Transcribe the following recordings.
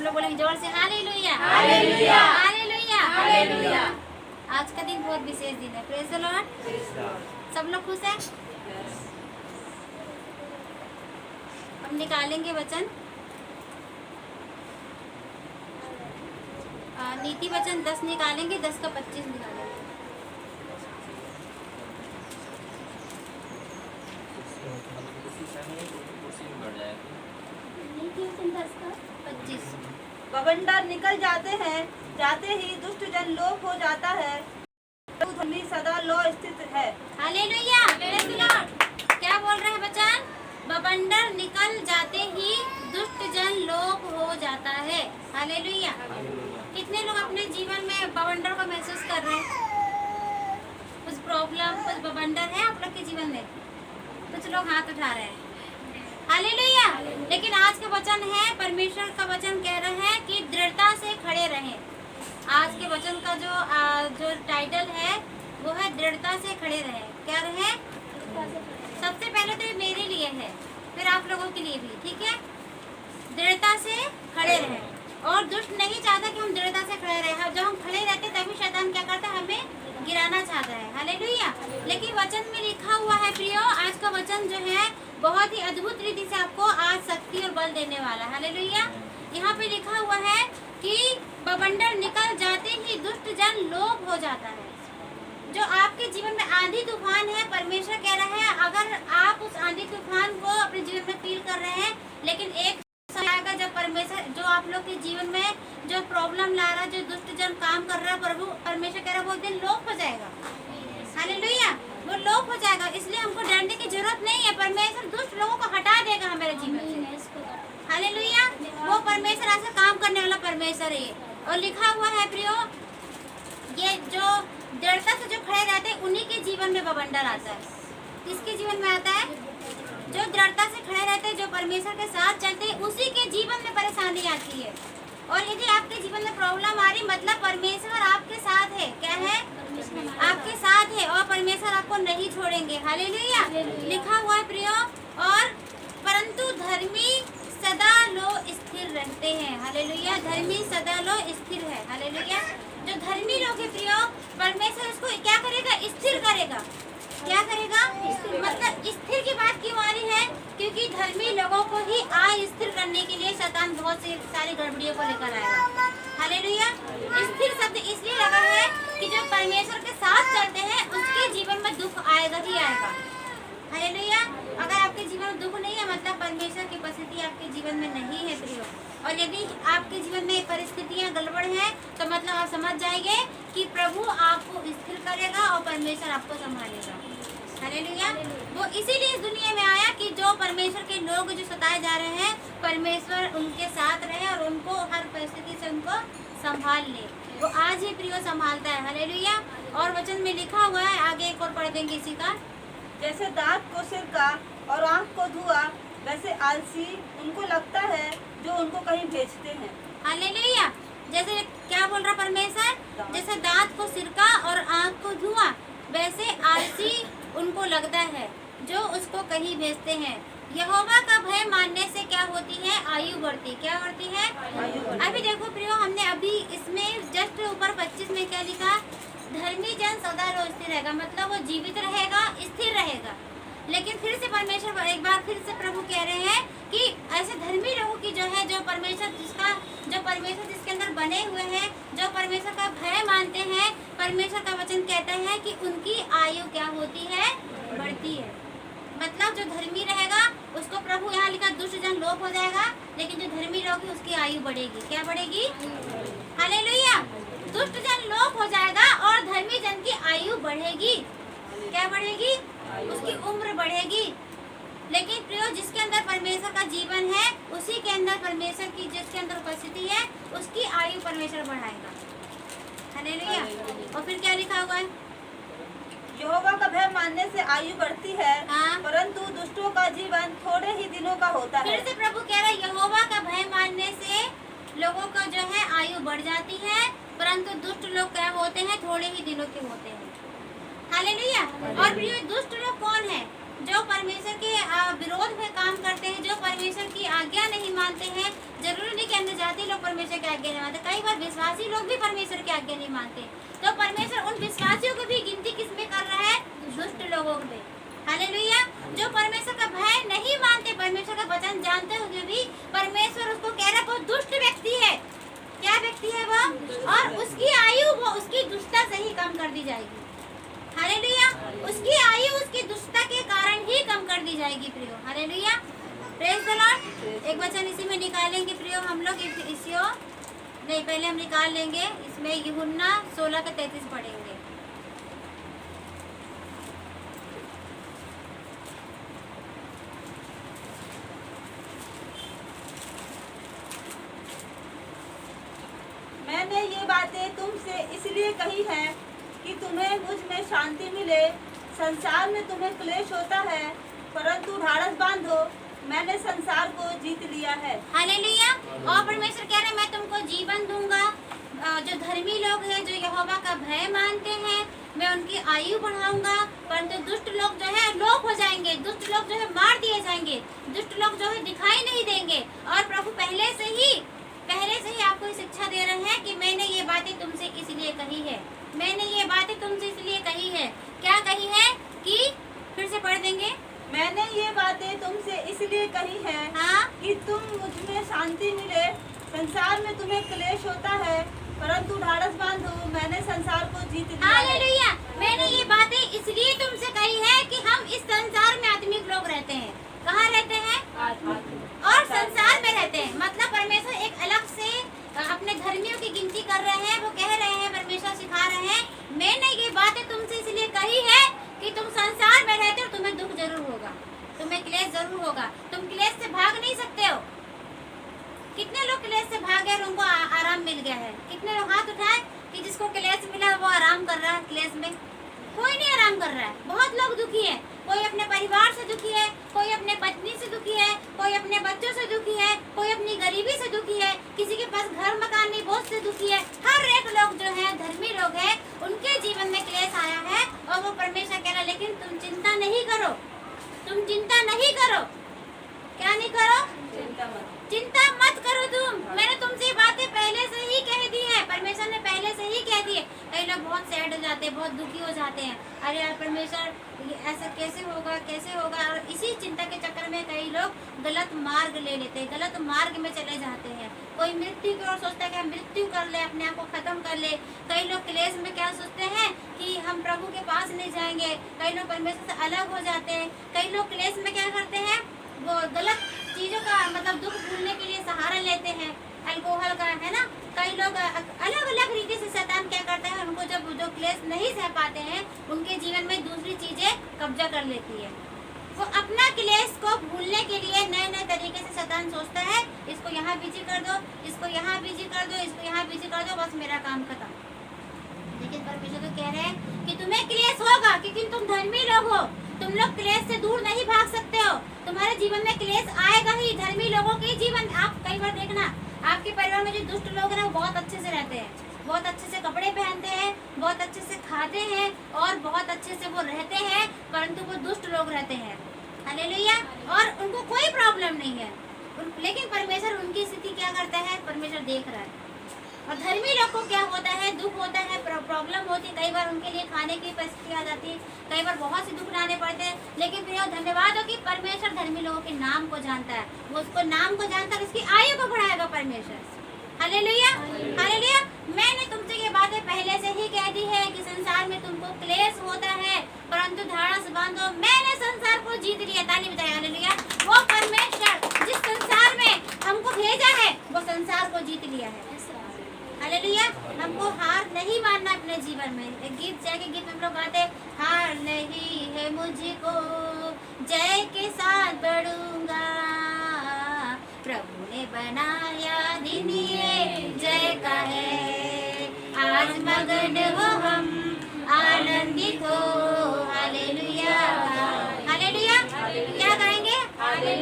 लोग बोलेंगे जोर से हालेलुया, हालेलुया, हालेलुया, हालेलुया। आज का दिन बहुत विशेष दिन है। Praise the Lord. सब लोग खुश हैं? हम निकालेंगे वचन, नीति वचन 10 निकालेंगे, 10 का 25 निकालेंगे। नीति वचन 10 का 25। बवंडर निकल जाते हैं, जाते ही दुष्ट जन लोप हो जाता है, धर्मी सदा लो स्थित है। Hallelujah, praise the Lord. क्या बोल रहे हैं बच्चन? बवंडर निकल जाते ही दुष्ट जन लोप हो जाता है। हालेलुया। कितने लोग अपने जीवन में बवंडर को महसूस कर रहे हैं? कुछ प्रॉब्लम, कुछ बवंडर है आप लोग के जीवन में? कुछ लोग हाथ उठा रहे हैं। हालेलुया। लेकिन आज का वचन है, परमेश्वर का वचन कह रहा है कि दृढ़ता से खड़े रहें। आज के वचन का जो टाइटल है वो है दृढ़ता से खड़े रहें। क्या रहें? सबसे पहले तो ये मेरे लिए है, फिर आप लोगों के लिए भी, ठीक है? दृढ़ता से खड़े रहें। और दुष्ट नहीं चाहता कि हम दृढ़ता से खड़े रहें। जब हम खड़े रहते तभी शैतान क्या करता है? हमें गिराना चाहता है। हालेलुया। लेकिन वचन में लिखा हुआ है प्रियो, आज का वचन जो है बहुत ही अद्भुत रीति से आपको आज शक्ति और बल देने वाला है। हालेलुया। यहाँ पे लिखा हुआ है कि बवंडर निकल जाते ही दुष्ट जन लोप हो जाता है। जो आपके जीवन में आंधी तूफान है, परमेश्वर कह रहा है अगर आप उस आंधी तूफान को अपने जीवन में फील कर रहे हैं, लेकिन एक समय आएगा जब परमेश्वर जो आप लोग के जीवन में जो प्रॉब्लम ला रहा है, जो दुष्ट जन काम कर रहा है, प्रभु परमेश्वर कह रहा है वो दिन लोप हो जाएगा। हालेलुया। वो लोप हो जाएगा, इसलिए हमको डरने की जरूरत नहीं है। परमेश्वर दुष्ट लोगों को हटा देगा हमारे जीवन से। हालेलुया। वो परमेश्वर ऐसा काम करने वाला परमेश्वर है। और लिखा हुआ है प्रियो, ये जो दृढ़ता से जो खड़े रहते हैं उन्हीं के जीवन में बवंडर आता है। किसके जीवन में आता है? जो दृढ़ता से खड़े रहते हैं, जो परमेश्वर के साथ चलते हैं, उसी के जीवन में परेशानी आती है। और यदि आपके जीवन में प्रॉब्लम आ रही, मतलब परमेश्वर आपके साथ है। क्या है? आपके साथ है और परमेश्वर आपको नहीं छोड़ेंगे। हालेलुया। लिखा हुआ है प्रियो, और परंतु धर्मी सदा लो स्थिर रहते हैं। हालेलुया। धर्मी सदा लो स्थिर है। हालेलुया। जो धर्मी लोग है प्रियो, परमेश्वर उसको क्या करेगा? स्थिर करेगा। क्या करेगा? मतलब स्थिर की बात क्यों आ रही है? क्योंकि धर्मी लोगों को ही स्थिर करने के लिए शैतान बहुत सी सारी गड़बड़ियों को लेकर आएगा। हालेलुया। स्थिर शब्द इसलिए लगा है कि जो परमेश्वर के साथ चलते हैं उसके जीवन में दुख आएगा ही आएगा। हालेलुया। अगर आपके जीवन में दुख नहीं है, मतलब परमेश्वर की उपस्थिति आपके जीवन में नहीं है प्रियो। और यदि आपके जीवन में परिस्थितियां गड़बड़ हैं, तो मतलब आप समझ जाएंगे कि प्रभु आपको स्थिर करेगा और परमेश्वर आपको संभालेगा। हालेलुया। वो इसीलिए इस दुनिया में आया कि जो परमेश्वर के लोग जो सताए जा रहे हैं, परमेश्वर उनके साथ रहे और उनको हर परिस्थिति से उनको संभाल ले। वो आज ही प्रियो संभालता है। हालेलुया। और वचन में लिखा हुआ है, आगे एक और पढ़ देंगे इसी का। जैसे दांत को सिरका और आँख को धुआं, वैसे आलसी उनको लगता है जो उनको कहीं भेजते हैं। हालेलुया। जैसे क्या बोल रहा परमेश्वर? जैसे दांत को सिरका और आँख को धुआं, वैसे आलसी उनको लगता है जो उसको कहीं भेजते हैं। यहोवा का भय मानने से क्या होती है? आयु बढ़ती। क्या बढ़ती है? अभी देखो प्रियो, हमने अभी इसमें जस्ट ऊपर 25 में क्या लिखा? धर्मी जन सदा लो स्थिर रहेगा, मतलब वो जीवित रहेगा, स्थिर रहेगा। लेकिन फिर से परमेश्वर एक बार फिर से प्रभु कह रहे हैं कि ऐसे धर्मी लोगों की जो है, जो परमेश्वर जिसके अंदर बने हुए हैं, जो परमेश्वर का भय मानते हैं, परमेश्वर का वचन कहता है कि उनकी आयु क्या होती है? बढ़ती है। मतलब जो धर्मी रहेगा उसको प्रभु यहाँ लिखा दुष्ट जन लोप हो जाएगा, लेकिन जो धर्मी लोग है उसकी आयु बढ़ेगी। क्या बढ़ेगी? हालेलुया। दुष्ट जन लोप हो जाएगा और धर्मी जन की आयु बढ़ेगी। क्या बढ़ेगी? उसकी उम्र बढ़ेगी। लेकिन प्रियो, जिसके अंदर परमेश्वर का जीवन है, उसी के अंदर परमेश्वर की जिसके अंदर उपस्थिति है, उसकी आयु परमेश्वर बढ़ाएगा। हालेलुया। और फिर क्या लिखा हुआ है? यहोवा का भय मानने से आयु बढ़ती है, हाँ। परंतु दुष्टों का जीवन थोड़े ही दिनों का होता है। फिर से प्रभु कह रहा है, यहोवा का भय मानने से लोगों का जो है आयु बढ़ जाती है, परंतु दुष्ट लोग क्या होते हैं? थोड़े ही दिनों के होते हैं। हालेलुया। और प्रिय, दुष्ट लोग कौन है? जो परमेश्वर के विरोध में काम करते हैं, जो परमेश्वर की आज्ञा नहीं मानते हैं, जरूरी नहीं कि अन्य जाति लोग परमेश्वर की आज्ञा नहीं मानते, कई बार विश्वासी लोग भी परमेश्वर की आज्ञा नहीं मानते। तो परमेश्वर उन विश्वासियों को भी गिनती किसमें कर रहा है? दुष्ट लोगों में। हालेलुया। जो परमेश्वर का भय नहीं मानते, परमेश्वर का वचन जानते हुए भी परमेश्वर उसको कह रहा है वो दुष्ट व्यक्ति है। क्या व्यक्ति है वो? और उसकी आयु वो उसकी दुष्टता से ही कम कर दी जाएगी। हालेलुया। उसकी आयु उसकी दुष्टता के कारण ही कम कर दी जाएगी प्रियो। हालेलुया। Praise the Lord. एक वचन इसी में निकालेंगे प्रियो हम लोग, इसियो नहीं पहले हम निकाल लेंगे इसमें यूहन्ना 16:33 पढ़ेंगे। मैंने ये बातें तुमसे इसलिए कही हैं कि तुम्हें मुझ में शांति मिले। संसार में तुम्हें क्लेश होता है, परंतु ढाढ़स बांधो, मैंने संसार को जीत लिया है। हालेलुया। और परमेश्वर कह रहे हैं मैं तुमको जीवन दूंगा। जो धर्मी लोग हैं, जो यहोवा का भय मानते हैं, मैं उनकी आयु बढ़ाऊंगा। परंतु दुष्ट लोग जो है लोप हो जाएंगे, दुष्ट लोग जो है मार दिए जाएंगे, दुष्ट लोग जो है दिखाई नहीं देंगे। और प्रभु पहले से ही आपको शिक्षा दे रहे हैं कि मैंने ये बातें तुमसे इसलिए कही है, मैंने ये बातें तुमसे इसलिए कही है। क्या कही है? कि फिर से पढ़ देंगे। मैंने ये बातें तुमसे इसलिए कही है हाँ, कि तुम मुझ में शांति मिले। संसार में तुम्हें क्लेश होता है, परंतु ढाढ़स बांधो, मैंने संसार को जीत लिया है। हालेलुया। मैंने ये बातें इसलिए तुमसे कही है कि हम इस संसार में आत्मिक लोग रहते हैं। कहाँ रहते हैं? और संसार में रहते हैं। मतलब परमेश्वर एक अलग से अपने धर्मियों की गिनती कर रहे हैं। वो कह रहे हैं, परमेश्वर सिखा रहे हैं, मैंने ये बातें तुमसे इसलिए कही है कि तुम संसार में रहते हो, तुम्हें दुख जरूर होगा, तुम्हें क्लेश जरूर होगा, तुम क्लेश से भाग नहीं सकते हो। कितने लोग क्लेश से भागे और उनको आराम मिल गया है? कितने लोग हाथ उठाए कि जिसको क्लेश मिला वो आराम कर रहा है? क्लेश में कोई नहीं आराम कर रहा है। बहुत लोग दुखी है। कोई अपने परिवार से दुखी है, कोई अपने पत्नी से दुखी है, कोई अपने बच्चों से दुखी है, कोई अपनी गरीबी से दुखी है, किसी के पास घर मकान नहीं, बहुत से दुखी है। हर एक लोग जो है धर्मी लोग हैं, उनके जीवन में क्लेश आया है। और वो परमेश्वर कह रहा है लेकिन तुम चिंता नहीं करो, तुम चिंता नहीं करो। क्या नहीं करो? चिंता मत करो तुम। मैंने तुमसे बातें पहले से ही कह दी है, परमेश्वर ने पहले से ही कह दी है। कई लोग बहुत सैड हो जाते हैं, बहुत दुखी हो जाते हैं। अरे यार परमेश्वर ऐसा कैसे होगा, कैसे होगा? और इसी चिंता के चक्कर में कई लोग गलत मार्ग ले लेते हैं, गलत मार्ग में चले जाते हैं। कोई मृत्यु की ओर सोचता है कि हम मृत्यु कर ले, अपने आप को खत्म कर ले। कई लोग क्लेश में क्या सोचते हैं कि हम प्रभु के पास नहीं जाएंगे। कई लोग परमेश्वर से अलग हो जाते हैं। कई लोग क्लेश में क्या करते हैं, वो गलत चीजों का मतलब दुख भूलने के लिए सहारा लेते हैं, अल्कोहल का, है ना। कई लोग अलग अलग रीति से शैतान क्या करता है, उनको जब जो क्लेश नहीं सह पाते हैं, उनके जीवन में दूसरी चीजें कब्जा कर लेती है। वो अपना क्लेश को भूलने के लिए नए नए तरीके से शैतान सोचता है, इसको यहाँ बिजी कर दो, इसको यहाँ बिजी कर दो, इसको यहाँ बिजी कर दो, बस मेरा काम खत्म। लेकिन परमेश्वर तो कह रहे हैं कि तुम्हें क्लेश होगा, क्योंकि तुम धर्मी लोग हो। तुम लोग क्लेश से दूर नहीं भाग सकते हो। तुम्हारे जीवन में क्लेश आएगा ही। धर्मी लोगों के जीवन, आप कई बार देखना, आपके परिवार में जो दुष्ट लोग हैं वो बहुत अच्छे से रहते हैं, बहुत अच्छे से कपड़े पहनते हैं, बहुत अच्छे से खाते हैं और बहुत अच्छे से वो रहते हैं, परंतु वो दुष्ट लोग रहते हैं। हालेलुया। और उनको कोई प्रॉब्लम नहीं है, लेकिन परमेश्वर उनकी स्थिति क्या करता है, परमेश्वर देख रहा है। और धर्मी लोग को क्या होता है, दुख होता है, प्रॉब्लम होती है। कई बार उनके लिए खाने की परिस्थिति आ जाती है, कई बार बहुत से दुख लाने पड़ते हैं। लेकिन प्रिय धन्यवाद हो कि परमेश्वर धर्मी लोगों के नाम को जानता है, वो उसको नाम को जानता है, उसकी आयु को बढ़ाएगा परमेश्वर। Hallelujah, hallelujah. मैंने तुमसे ये बातें पहले से ही कह दी है कि संसार में तुमको क्लेश होता है, परंतु ढाढ़स बांधो, मैंने संसार को जीत लिया। ताली बजाए हालेलुया। वो परमेश्वर जिस संसार में हमको भेजा है, वो संसार को जीत लिया है। हालेलुया। हमको हार नहीं मानना अपने जीवन में। एक गीत, जय के गीत में हम लोग गाते, हार नहीं है मुझको, जय के साथ बढ़ूंगा, प्रभु ने बनाया दिन ये जय का है, आज मगन हो हम, आनंदित हो। Hallelujah, hallelujah. क्या गाएंगे?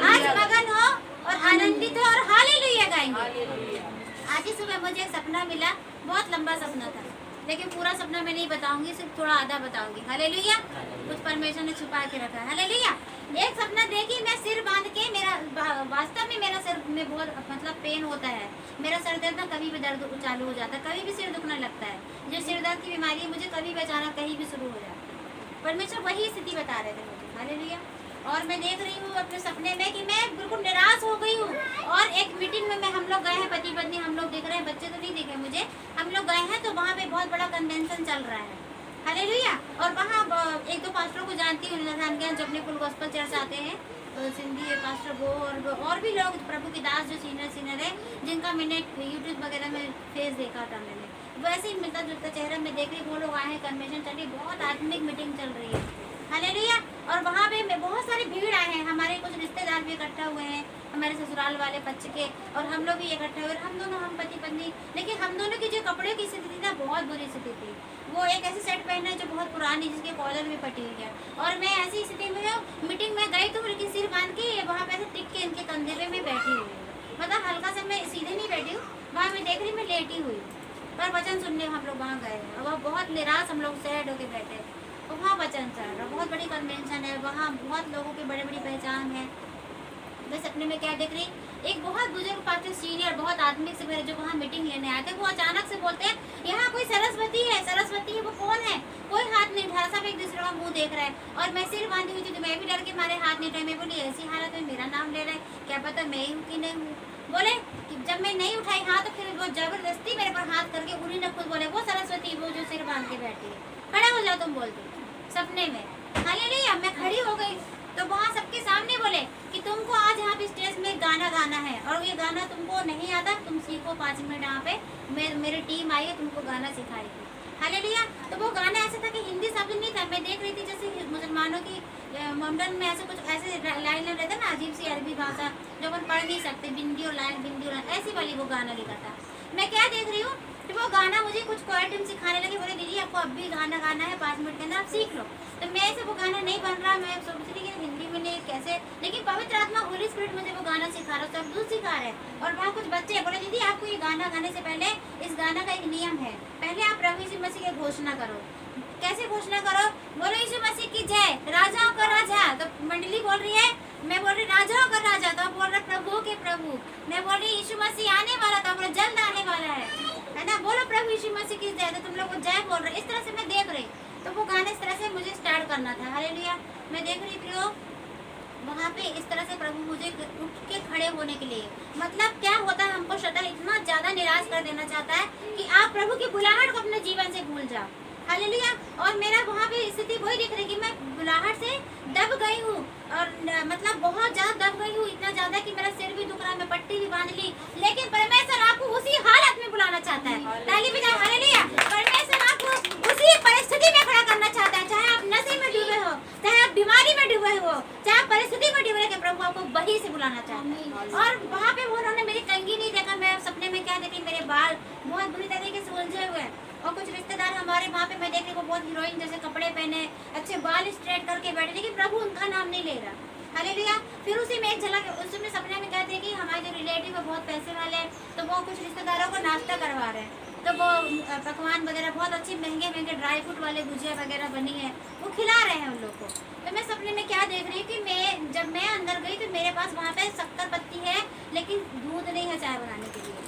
आज मगन हो और आनंदित हो और हालेलुया गाएंगे। आज ही सुबह मुझे एक सपना मिला, बहुत लंबा सपना था, लेकिन पूरा सपना मैं नहीं बताऊंगी, सिर्फ थोड़ा आधा बताऊंगी। हालेलुया। कुछ परमेश्वर ने छुपा के रखा है। हालेलुया। एक सपना देखी, मैं सिर बांध के, मेरा वास्तव में मेरा सिर में बहुत मतलब पेन होता है, मेरा सर दर्द ना कभी भी दर्द चालू हो जाता है, कभी भी सिर दुखने लगता है, जो सिर दर्द की बीमारी है मुझे कभी भी अचानक कहीं भी शुरू हो जाता है। परमेश्वर वही स्थिति बता रहे थे मुझे, हालेलुया। और मैं देख रही हूँ अपने सपने में कि मैं बिल्कुल निराश हो गई हूँ। और एक मीटिंग में हम लोग गए हैं, पति पत्नी हम लोग दिख रहे हैं, बच्चे तो नहीं दिखे मुझे, हम लोग गए हैं, तो वहाँ पे बहुत बड़ा कन्वेंशन चल रहा है, हालेलुया। और वहाँ एक दो पास्टरों को जानती हूँ, निधान ज्ञान जो अपने फुल गॉस्पेल चर्च आते हैं, तो सिंधी पास्टर वो और भी लोग प्रभु के दास जो सीनियर है, जिनका मैंने यूट्यूब वगैरह में फेस देखा था, मैंने वैसे ही मिलता जुलता चेहरा में देख रही, वो लोग आए हैं, कन्वेंशन चल रही, बहुत आत्मिक मीटिंग चल रही है, हालेलुया। और वहाँ पे बहुत सारी भीड़ आए हैं, हमारे कुछ रिश्तेदार भी इकट्ठा हुए हैं, हमारे ससुराल वाले बच्चे के, और हम लोग भी इकट्ठे हुए, हम पति पत्नी, लेकिन हम दोनों की जो कपड़े की स्थिति थी ना, बहुत बुरी स्थिति थी। वो एक ऐसी सेट पहना है जो बहुत पुरानी, जिसके कॉलर भी फटी हुई है, और मैं ऐसी स्थिति में मीटिंग में गई तो लेकिन सिर बांध के वहाँ पे ऐसे टिक के इनके कंधे पे मैं बैठी हुई हूँ, मतलब हल्का सा मैं सीधे नहीं बैठी हूँ, वहाँ मैं देख रही मैं लेटी हुई हूँ, पर वचन सुनने हम लोग वहाँ गए हैं, और बहुत निराश हम लोग सैड होके बैठे, तो वहाँ वचन चल रहा, बहुत बड़ी कन्वेंशन है, वहाँ बहुत लोगों की बड़ी बड़ी पहचान है। बस अपने में क्या देख रही, एक बहुत बुजुर्ग पास्टर सीनियर, बहुत आत्मिक से मेरे जो वहाँ मीटिंग लेने आए थे, वो अचानक से बोलते हैं यहाँ कोई सरस्वती है, सरस्वती है, वो कौन है, कोई हाथ नहीं उठा, सब एक दूसरे का मुंह देख रहा है, और मैं सिर बांधी हुई थी, तो मैं भी डर के मारे हाथ नहीं उठाई, मैं बोली ऐसी हालत में मेरा नाम ले रहा है, क्या पता मैं हूँ कि नहीं हूँ। बोले कि जब मैं नहीं उठाई हाथ, तो फिर वो जबरदस्ती मेरे पर हाथ करके उन्हीं ने खुद बोले वो सरस्वती, वो जो सिर बांध के बैठी है, खड़ा हो जाओ तुम, बोलते सपने में, हालेलुया। मैं खड़ी हो गई, तो वहाँ सबके सामने बोले कि तुमको आज यहाँ पे स्टेज में गाना गाना है, और ये गाना तुमको नहीं आता, तुम सीखो 5 मिनट यहाँ पे, मेरी टीम आई है, तुमको गाना सिखाएगी, हालेलुया। तो वो गाना ऐसा था कि हिंदी शब्द नहीं था, मैं देख रही थी जैसे मुसलमानों की मुंडन में ऐसे कुछ ऐसे लाइन रहता ना, अजीब सी अरबी भाषा जो अपन पढ़ नहीं सकते, बिंदी और लाइन, ऐसी वाली वो गाना लिखा था। मैं क्या देख रही हूँ, तो वो गाना मुझे कुछ क्वार्टन सिखाने लगे, बोले दीदी आपको अब भी गाना गाना है, 5 मिनट के अंदर आप सीख लो। तो मैं से वो गाना नहीं बन रहा, मैं सोच रही कि हिंदी में नहीं कैसे, लेकिन पवित्र आत्मा होली स्पिरिट मुझे वो गाना सिखा रहा, सब दूध सिखा रहे हैं। और वहाँ कुछ बच्चे बोले दीदी आपको ये गाना गाने से पहले इस गाना का एक नियम है, पहले आप प्रभु यीशु मसीह की घोषणा करो। कैसे घोषणा करो, बोलो यीशु मसीह की जय, राजाओं का राजा। तो मंडली बोल रही है, मैं बोल रही राजाओं का राजा, तो बोल रहा प्रभु के प्रभु। मैं बोल रही यीशु मसीह आने वाला था, बोला जल्द आने वाला है ना, बोलो प्रभु यीशु मसीह की जय। तो तुम लोग जय बोल रहे, इस तरह से मैं देख रही, तो वो गाने इस तरह से मुझे स्टार्ट करना था, हालेलुया। मैं देख रही थी वहाँ पे इस तरह से प्रभु मुझे उठ के खड़े होने के लिए, मतलब क्या होता है, हमको शैतान इतना ज्यादा निराश कर देना चाहता है कि आप प्रभु की बुलाहट को अपने जीवन से भूल जाओ, हालेलुया। और मेरा वहाँ पे स्थिति वही दिख रही कि मैं बुलाहट से दब गई हूँ, और मतलब बहुत ज्यादा दब गई हूँ, इतना ज्यादा कि मेरा सिर भी दुख रहा है, मैं पट्टी भी बांध ली, लेकिन परमेश्वर आपको उसी हालत में बुलाना चाहता है, ताली बजाओ हालेलुया। परमेश्वर आपको उसी परिस्थिति में खड़ा करना चाहता है, चाहे आप नशे में डूबे हो, चाहे आप बीमारी में डूबे हो, चाहे आप परिस्थिति में डूबे हो, प्रभु आपको वही से बुलाना चाहता है। और वहाँ पे वो उन्होंने मेरी कंघी नहीं देखा, मैं सपने में क्या देखी, मेरे बाल बहुत बुरी तरीके से उलझे हुए, और कुछ रिश्तेदार हमारे वहाँ पे मैं देख रही वो बहुत हीरोइन जैसे कपड़े पहने, अच्छे बाल स्ट्रेट करके बैठे, लेकिन प्रभु उनका नाम नहीं ले रहा, हालेलुया। फिर उसी में एक झलक, उसमें सपने में कहते हैं कि हमारे जो रिलेटिव है बहुत पैसे वाले हैं, तो वो कुछ रिश्तेदारों को नाश्ता करवा रहे हैं, तो वो पकवान वगैरह बहुत अच्छी महंगे महंगे ड्राई फ्रूट वाले गुजिया वगैरह बनी है, वो खिला रहे हैं उन लोग को। तो मैं सपने में क्या देख रही हूँ कि जब मैं अंदर गई तो मेरे पास वहाँ पे शक्कर पत्ती है, लेकिन दूध नहीं है चाय बनाने के लिए।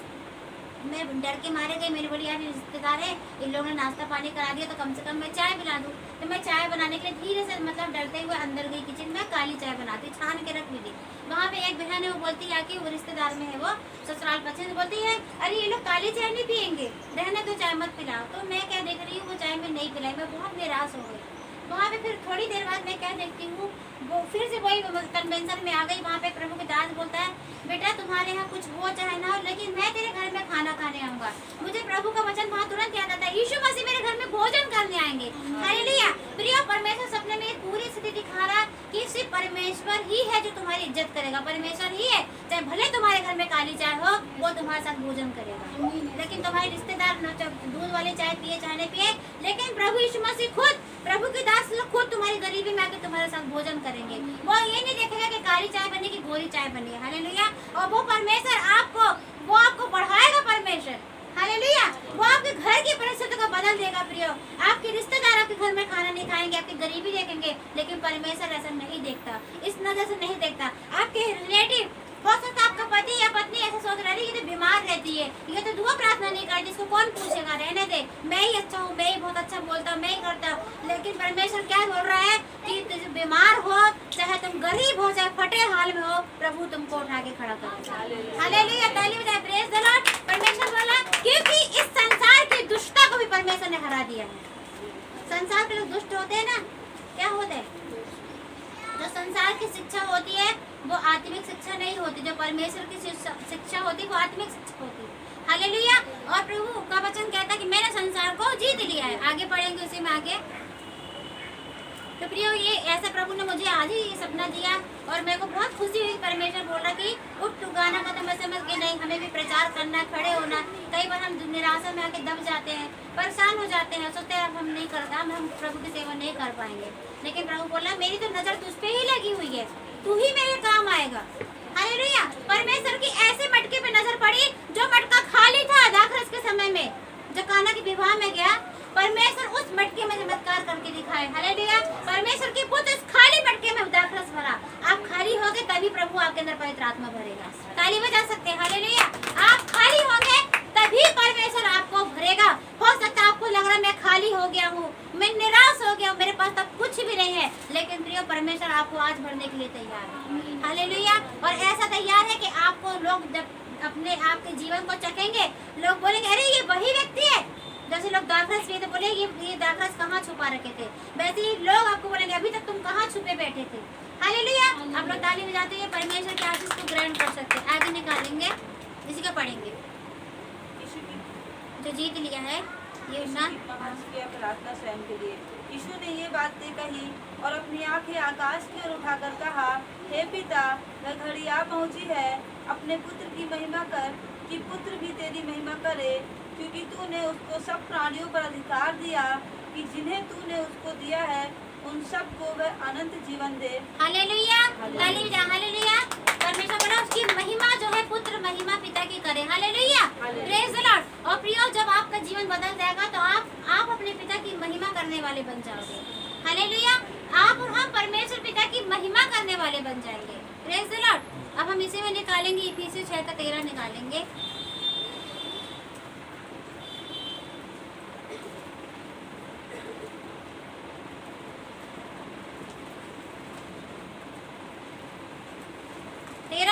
मैं डर के मारे गई, मेरी बोली यार रिश्तेदार है, इन लोगों ने नाश्ता पानी करा दिया, तो कम से कम मैं चाय बना दूँ। तो मैं चाय बनाने के लिए धीरे से मतलब डरते हुए अंदर गई किचन में, काली चाय बनाती, छान के रख दी। वहाँ पे एक बहन है, वो बोलती है कि वो रिश्तेदार में है, वो ससुराल पक्षी, बोलती है अरे ये लोग काली चाय नहीं पियेंगे, रहने दो चाय मत पिलाओ। तो मैं क्या देख रही हूँ, वो चाय में नहीं पिलाई, मैं बहुत निराश हो गई। वहाँ पे फिर थोड़ी देर बाद मैं क्या देखती हूँ, वो फिर से वही कन्वेंशन में आ गई। वहाँ पे प्रभु के दास बोलता है बेटा तुम्हारे यहाँ कुछ हो चाहे ना हो, लेकिन मैं तेरे घर में खाना खाने आऊंगा। मुझे प्रभु का वचन वहाँ तुरंत याद आता है, यीशु मसीह मेरे घर में भोजन करने आएंगे, हालेलुया। प्रिय परमेश्वर सपने में पूरी स्थिति दिखा रहा कि सिर्फ परमेश्वर ही है जो तुम्हारी इज्जत करेगा, परमेश्वर ही है, चाहे भले तुम्हारे घर में काली चाय हो, वो तुम्हारे साथ भोजन करेगा। लेकिन तुम्हारे रिश्तेदार दूध वाली चाय पिए चाहे नहीं पिए, लेकिन प्रभु यीशु मसीह खुद, प्रभु के दास लोग खुद तुम्हारी गरीबी में आकर तुम्हारे साथ भोजन करेंगे। वो ये नहीं देखेगा कि काली चाय बनी कि गोरी चाय बनी है, हालेलुया। और वो परमेश्वर आपको बढ़ाएगा, परमेश्वर, हालेलुया। वो आपके घर की परिस्थिति को बदल देगा। प्रियो, आपके रिश्तेदार आपके घर में खाना नहीं खाएंगे, आपकी गरीबी देखेंगे, लेकिन परमेश्वर ऐसा नहीं देखता। इस हूँ, मैं ही बहुत अच्छा बोलता हूँ, मैं ही करता हूँ। लेकिन परमेश्वर क्या बोल रहा है कि तुम बीमार हो, चाहे तुम गरीब हो, चाहे फटे हाल में हो, प्रभु तुमको उठा के खड़ा करेगा। हालेलुया, ताली बजाए, प्रेज द लॉर्ड। परमेश्वर बोला क्योंकि इस संसार की दुष्टता को भी परमेश्वर ने हरा दिया है। संसार के लोग दुष्ट होते हैं ना, क्या होते हैं? जो संसार की शिक्षा होती है वो आत्मिक शिक्षा नहीं होती, जो परमेश्वर की शिक्षा होती है वो आत्मिक शिक्षा होती है। हालेलुया। और प्रभु का वचन कहता है कि मैंने संसार को जीत लिया है। आगे पढ़ेंगे उसी में आगे। तो प्रियो, ये ऐसा प्रभु ने मुझे आज ही ये सपना दिया और मेरे को बहुत खुशी हुई। परमेश्वर बोल रहा कि उठ तू गाना का, तो मैं समझ गई नहीं, हमें भी प्रचार करना, खड़े होना। कई बार हम निराशा में आके दब जाते हैं, परेशान हो जाते हैं, सोचते हैं अब हम नहीं करता, हम प्रभु की सेवा नहीं कर पाएंगे। लेकिन प्रभु बोला मेरी तो नजर तुझ पे ही लगी हुई है, तू ही मेरे काम आएगा। हालेलुया। परमेश्वर की ऐसे मटके पे नजर पड़ी जो मटका खाली था दाखरस के समय में, जो काना के विवाह में गया, परमेश्वर उस मटके में चमत्कार करके दिखाए। हालेलुया। परमेश्वर की पुत्र उस खाली मटके में दाखरस भरा। आप खाली होगे तभी प्रभु आपके अंदर पवित्र आत्मा भरेगा। ताली बजा सकते हैं। हालेलुया। आप खाली होंगे तभी परमेश्वर आपको भरेगा। हो सकता है आपको लग रहा है मैं खाली हो गया हूँ, मैं निराश हो गया हूँ, मेरे पास तब कुछ भी नहीं है, लेकिन प्रिय परमेश्वर आपको आज भरने के लिए तैयार है। हालेलुया। और ऐसा तैयार है कि आपको लोग जब अपने आपके जीवन को चखेंगे, लोग बोलेंगे अरे ये वही व्यक्ति है। जैसे लोग दाखरस पिए थे, बोले ये दाखरस कहाँ छुपा रखे थे, वैसे ही लोग आपको बोलेंगे अभी तक तुम कहाँ छुपे बैठे थे। हालेलुया। आप लोग ताली बजाते हुए परमेश्वर के आशीष को ग्रहण कर सकते हैं। आगे निकालेंगे, इसी का पढ़ेंगे जो जीत लिया है ये प्रार्थना स्वयं के लिए। यीशु ने ये बातें कही और अपनी आंखें आकाश की ओर उठाकर कहा, हे पिता, वह घड़ी आ पहुंची है, अपने पुत्र की महिमा कर कि पुत्र भी तेरी महिमा करे, क्योंकि तूने उसको सब प्राणियों पर अधिकार दिया कि जिन्हें तूने उसको दिया है उन सबको वह अनंत जीवन दे। हालेलुया। हालेलुया। परमेश्वर बोला उसकी महिमा जो है पुत्र महिमा पिता की करे। हालेलुया। Praise the Lord. और प्रियो, जब आपका जीवन बदल जाएगा तो आप अपने पिता की महिमा करने वाले बन जाओगे। हालेलुया। आप और हम परमेश्वर पिता की महिमा करने वाले बन जाएंगे। Praise the Lord. अब हम इसी में निकालेंगे, इफिसियों 6:13 निकालेंगे।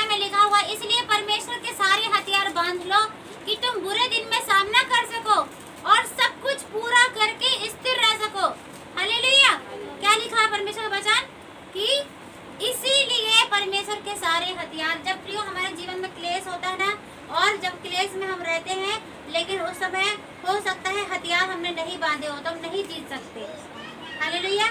में लिखा हुआ, इसलिए परमेश्वर के सारे हथियार बांध लो कि तुम बुरे दिन में सामना कर सको और सब कुछ पूरा करके स्थिर रह सको। हालेलुया। क्या लिखा है परमेश्वर का वचन कि इसीलिए परमेश्वर के सारे हथियार। जब प्रियो हमारे जीवन में क्लेश होता है ना, और जब क्लेश में हम रहते हैं, लेकिन उस समय हो सकता है हथियार हमने नहीं बांधे हो तो हम नहीं जीत सकते। हालेलुया।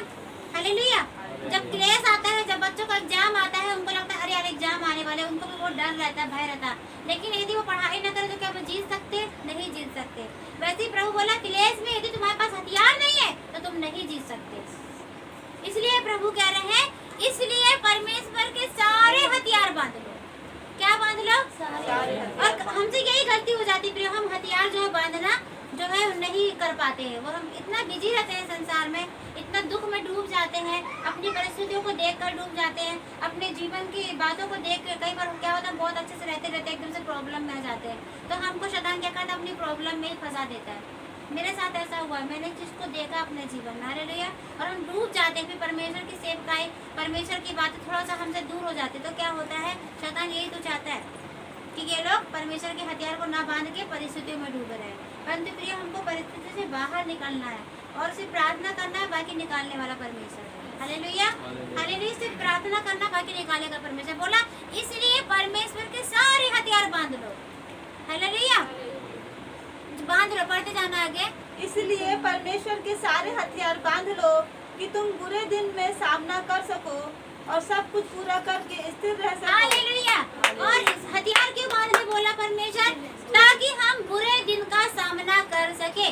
हालेलुया। जब क्लेश आता है, जब बच्चों का एग्जाम आता है, उनको लगता है अरे यार एग्जाम आने वाले, उनको भी बहुत डर रहता है, भय रहता है। लेकिन यदि वो पढ़ाई न करे तो क्या वो जीत सकते? नहीं जीत सकते। वैसे ही प्रभु बोला क्लेश में यदि तुम्हारे पास हथियार नहीं है तो तुम नहीं जीत सकते। इसलिए प्रभु कह रहे हैं, इसलिए परमेश्वर के सारे हथियार बांध लो। क्या बांध लो? और हमसे यही गलती हो जाती है, हम हथियार जो है बांधना जो है नहीं कर पाते हैं। वो हम इतना बिजी रहते हैं संसार में, इतना दुख में डूब जाते हैं, अपनी परिस्थितियों को देखकर डूब जाते हैं, अपने जीवन की बातों को देख कर। कई बार क्या होता है, बहुत अच्छे से रहते रहते एकदम से प्रॉब्लम में आ जाते हैं, तो हमको शैतान क्या करता है, अपनी प्रॉब्लम में ही फंसा देता है। मेरे साथ ऐसा हुआ, मैंने जिसको देखा अपने जीवन में, हालेलुया। और हम डूब जाते हैं, फिर परमेश्वर की सेवकाई, परमेश्वर की बातें थोड़ा सा हमसे दूर हो जाती, तो क्या होता है, शैतान यही तो चाहता है कि ये लोग परमेश्वर के हथियार को ना बांध के परिस्थितियों में डूबे रहे। परंतु प्रिय, हमको परिस्थिति से बाहर निकलना है और सिर्फ प्रार्थना करना है, बाकी निकालने वाला परमेश्वर है। हालेलुया। हालेलुया। सिर्फ प्रार्थना करना, बाकी निकालेगा परमेश्वर। बोला इसलिए परमेश्वर के सारे हथियार बांध लो। हालेलुया। बांध लो, पढ़ते जाना आगे। इसलिए परमेश्वर के सारे हथियार बांध लो कि तुम बुरे दिन में सामना कर सको और सब कुछ पूरा करके स्थिर रह सको। हालेलुया। और हथियार क्यों बांधने बोला परमेश्वर? ताकि हम बुरे दिन का सामना कर सके।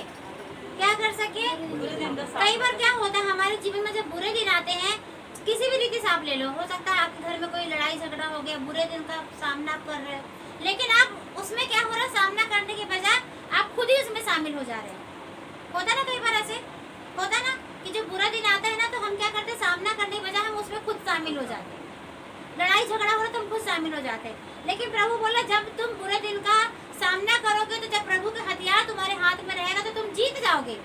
क्या कर सके? बुरे दिन का सामना। कई बार क्या होता है हमारे जीवन में, जब बुरे दिन आते हैं, किसी भी रीति से आप ले लो, हो सकता है आपके घर में कोई लड़ाई झगड़ा हो गया, बुरे दिन का सामना आप कर रहे हो, लेकिन आप उसमें क्या हो रहा है, सामना करने के बजाय आप खुद ही उसमें शामिल हो जा रहे हैं। होता ना, कई बार ऐसे होता ना कि जब बुरा दिन आता है ना, तो हम क्या करते हैं, सामना करने के बजाय हम उसमें खुद शामिल हो जाते हैं। लड़ाई झगड़ा हो रहा तो हम खुद शामिल हो जाते हैं। लेकिन प्रभु बोला जब तुम बुरे दिन का सामना करोगे, तो जब प्रभु के हथियार तुम्हारे हाथ में रहेगा तो तुम जीत जाओगे।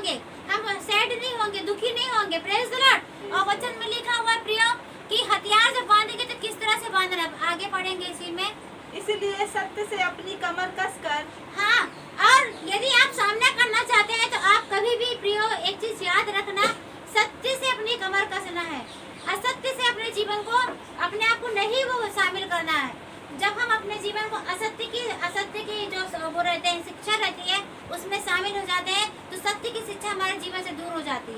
होंगे, हम सैड नहीं होंगे, दुखी नहीं होंगे। Praise the Lord. और वचन में लिखा हुआ है प्रियो कि हथियार जब बांधेंगे तो किस तरह से बांधना है, आगे पढ़ेंगे इसी में। इसलिए सत्य से अपनी कमर कसकर। हाँ, और यदि आप सामना करना चाहते हैं तो आप कभी भी प्रियो एक चीज याद रखना, सत्य से अपनी कमर कसना है, असत्य से अपने जीवन को, अपने आप को नहीं वो शामिल करना है। जब हम अपने जीवन को असत्य की जो वो रहते हैं शिक्षा रहती है उसमें शामिल हो जाते हैं तो सत्य की शिक्षा हमारे जीवन से दूर हो जाती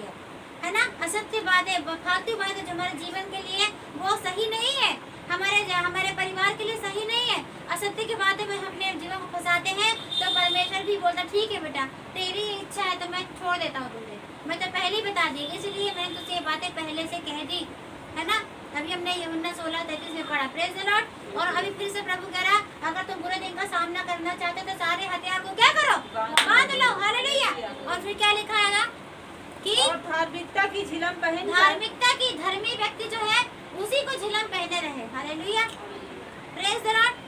है ना। असत्य बातें, फालतू बातें जो हमारे जीवन के लिए वो सही नहीं है, हमारे परिवार के लिए सही नहीं है। असत्य की बातें में अपने जीवन को फंसाते हैं तो परमेश्वर भी बोलता ठीक है बेटा, तेरी इच्छा है तो मैं छोड़ देता हूँ तुझे, मैं तो पहले ही बता दी, इसलिए मैंने तुझे ये बातें पहले से कह दी, है ना। अभी हमने यूहन्ना 16:33 में पढ़ा। Praise the Lord. और अभी फिर से प्रभु कह रहा, अगर तुम बुरे दिन का सामना करना चाहते तो सारे हथियार को क्या करो, बांध लो। हालेलुया। और फिर क्या लिखा है कि और धार्मिकता की झिलम पहन, धार्मिकता की, धर्मी व्यक्ति जो है उसी को झिलम पहने रहे। हालेलुया। Praise the Lord.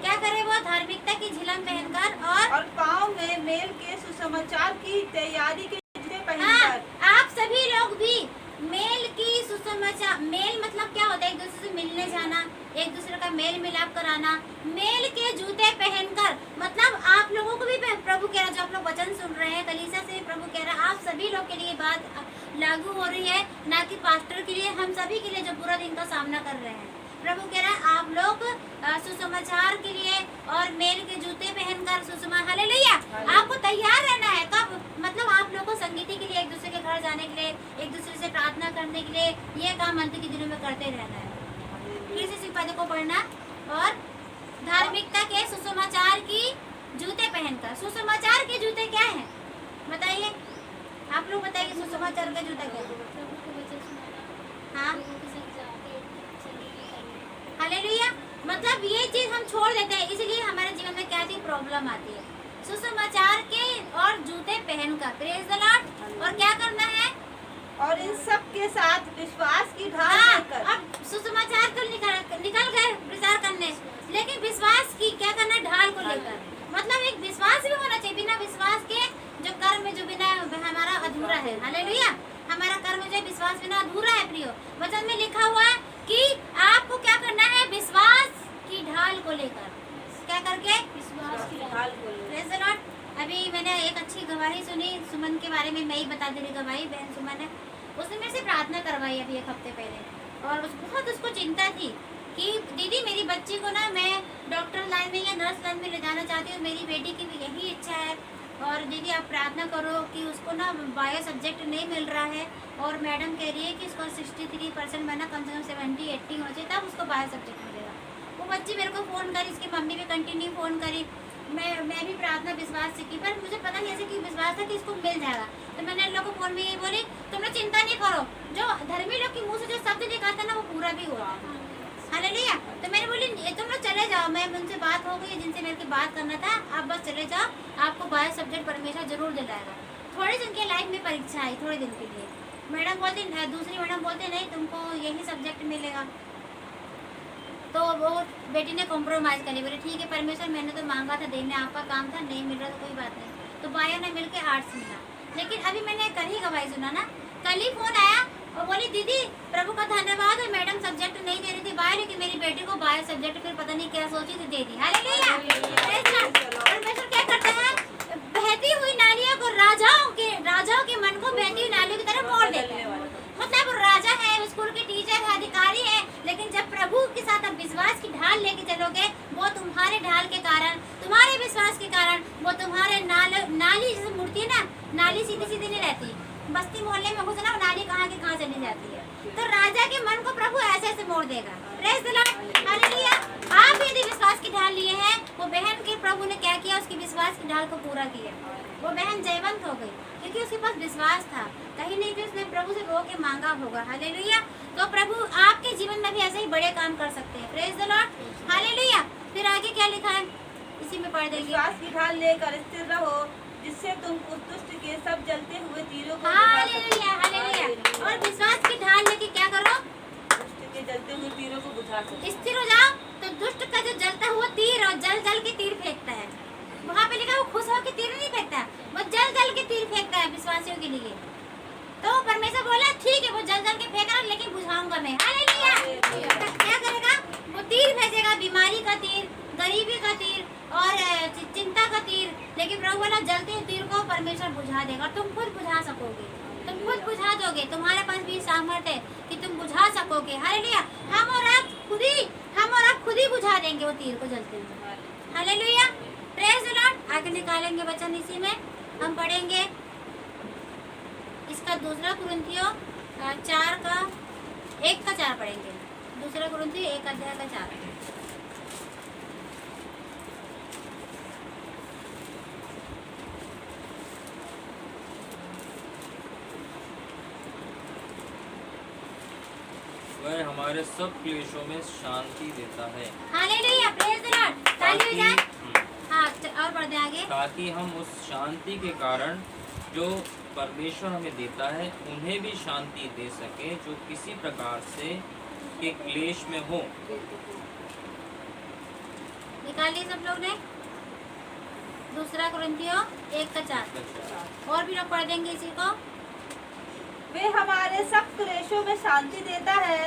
क्या करे वो, धार्मिकता की झिलम पहनकर और पाँव में मेल के सुसमाचार की तैयारी के जूते पहनकर। आप सभी लोग भी मेल की सुसमाचार, मेल मतलब क्या होता है, एक दूसरे से मिलने जाना, एक दूसरे का मेल मिलाप कराना। मेल के जूते पहनकर मतलब आप लोगों को भी प्रभु कह रहा, जो आप लोग वचन सुन रहे हैं कलीसिया से प्रभु कह रहा, आप सभी लोग के लिए बात लागू हो रही है, ना कि पास्टर के लिए, हम सभी के लिए जो बुरा दिन का सामना कर रहे हैं। प्रभु कह रहा है आप लोग सुसमाचार के लिए और मेल के जूते पहनकर सुसमा, हालेलुया, आपको तैयार रहना है। कब मतलब आप लोगों को संगीति के लिए, एक दूसरे के घर जाने के लिए, एक दूसरे से प्रार्थना करने के लिए, ये काम अंत के दिनों में करते रहना है। फिर से सिपाही को पढ़ना। और धार्मिकता के सुसमाचार की जूते पहनकर। सुसमाचार के जूते क्या है बताइए, आप लोग बताइए सुसमाचार का जूता क्या है। हाँ, हालेलुया। मतलब ये चीज हम छोड़ देते हैं, इसलिए हमारे जीवन में क्या चीज प्रॉब्लम आती है। सुसमाचार के और जूते पहनकर। Praise the Lord. और क्या करना है, और इन सब के साथ विश्वास की ढाल लेकर। अब सुसमाचार तो निकल गए प्रचार करने, लेकिन विश्वास की क्या करना, ढाल को लेकर। मतलब एक विश्वास भी होना चाहिए, बिना विश्वास के जो कर्म जो बिना हमारा अधूरा है। हालेलुया। हमारा कर्म जो विश्वास बिना अधूरा है प्रियो। वचन में लिखा हुआ है कि आपको क्या करना है, विश्वास की ढाल को लेकर। क्या करके, विश्वास की ढाल को लेकर। Praise the Lord. अभी मैंने एक अच्छी गवाही सुनी सुमन के बारे में, मैं ही बता दे रही गवाही, बहन सुमन है, उसने मेरे से प्रार्थना करवाई अभी एक हफ्ते पहले। और बहुत उसको चिंता थी कि दीदी मेरी बच्ची को ना मैं डॉक्टर लाइन में या नर्स लाइन में ले जाना चाहती हूँ, मेरी बेटी की भी यही इच्छा है, और दीदी आप प्रार्थना करो कि उसको ना बायो सब्जेक्ट नहीं मिल रहा है, और मैडम कह रही है कि उसको 63% में ना कम से कम 70-80 हो जाए तब उसको बायो सब्जेक्ट मिलेगा। वो बच्ची मेरे को फ़ोन करी, इसकी मम्मी भी कंटिन्यू फ़ोन करी, मैं भी प्रार्थना विश्वास से की, पर मुझे पता नहीं ऐसे कि विश्वास था कि इसको मिल जाएगा। तो मैंने इन लोगों को फ़ोन में यही बोली, तुम लोग चिंता नहीं करो, जो धर्मी लोग के मुँह से जो शब्द निकलता है ना वो पूरा भी होगा। हालेलुया। तो मैंने बोली तुम लोग चले जाओ, मैं उनसे बात हो गई जिनसे मेरे को बात करना था, आप बस चले जाओ, आपको बायो सब्जेक्ट परमेश्वर जरूर दिलाएगा। थोड़े दिन के लाइफ में परीक्षा आई, थोड़े दिन के लिए। मैडम बोलती, दूसरी मैडम बोलते नहीं तुमको यही सब्जेक्ट मिलेगा। तो वो बेटी ने कॉम्प्रोमाइज़ करी, बोले ठीक है परमेश्वर मैंने तो मांगा था देने, आपका काम था, नहीं मिल रहा तो कोई बात नहीं। तो बायो ने मिल के आर्ट्स मिला। लेकिन अभी मैंने कल ही गवाही सुना ना, कल ही फ़ोन आया और बोली दीदी प्रभु का धन्यवाद है, मैडम सब्जेक्ट नहीं दे रही थी बायो, लेकिन मेरी बेटी को बायो सब्जेक्ट फिर पता नहीं क्या सोची थी दे दी। हालेलुया। परमेश्वर क्या करता है, बहती हुई नालियों को राजाओं के मन को बहती हुई नालियों की तरफ मोड़ देता है। मतलब राजा है, स्कूल के टीचर है, अधिकारी है, लेकिन जब प्रभु के साथ आप विश्वास की ढाल लेके चलोगे, वो तुम्हारे ढाल के कारण, तुम्हारे विश्वास के कारण, वो तुम्हारे नाली जैसे मुड़ती है ना, नाली सीधी सीधी नहीं रहती, बस्ती मोहल्ले में घुसना नाली कहाँ के कहाँ चली जाती है। तो राजा के मन को प्रभु ऐसे ऐसे मोड़ देगा। Praise the Lord. हालेलुया। आप यदि विश्वास की ढाल लिए हैं, वो बहन के प्रभु ने क्या किया, उसकी विश्वास की ढाल को पूरा किया। वो बहन जयवंत हो गई क्योंकि उसके पास विश्वास था, कहीं नहीं कि उसने प्रभु से रो के मांगा होगा। हालेलुया। तो प्रभु आपके जीवन में भी ऐसे ही बड़े काम कर सकते हैं। Praise the Lord. हालेलुया। फिर आगे क्या लिखा है, इसी में पढ़ देंगे। विश्वास की ढाल लेकर स्थिर रहो, जिससे तुम उस दुष्ट के सब जलते हुए तीरों को हालेलुया। हालेलुया। और विश्वास की ढाल लेके क्या करो, दुष्ट के जलते हुए तीरों को बुझा सको। स्थिर हो जाओ। तो दुष्ट का जो जलता हुआ तीर, और जल जल के तीर फेंकता है, वहाँ पे लिखा वो खुश होकर तीर नहीं फेंकता, वो जल जल के तीर फेंकता है। विश्वासियों के लिए। तो परमेश्वर बोला ठीक है, वो जल जल के फेंक रहा लेकिन बुझाऊंगा मैं। हालेलुया। क्या करेगा? वो तीर भेजेगा, बीमारी का तीर, गरीबी का तीर और चिंता का तीर, लेकिन प्रभु बोला जलते हुए तीर को परमेश्वर बुझा देगा। तुम खुद बुझा सकोगे, तुम खुद बुझा दोगे, तुम्हारे पास भी सामर्थ्य है कि तुम बुझा सकोगे। हालेलुया। हम और आप खुद ही बुझा देंगे वो तीर को जलते हुए। हालेलुया। Praise the Lord. आगे निकालेंगे वचन, इसी में हम पढ़ेंगे इसका दूसरा कुरिन्थियों 1:4 पढ़ेंगे। दूसरा कुरिन्थियों 1:4। वह हमारे सब क्लेशों में शांति देता है। हालेलुया। Praise the Lord. ताली हो जाए। हाँ, और बढ़ दे आगे। ताकि हम उस शांति के कारण जो परमेश्वर हमें देता है उन्हें भी शांति दे सके जो किसी प्रकार से के क्लेश में हो। निकालिए सब लोग ने। दूसरा कुरिन्थियों 1:4। और भी लोग पढ़ देंगे इसी को। वे हमारे सब क्लेशों में शांति देता है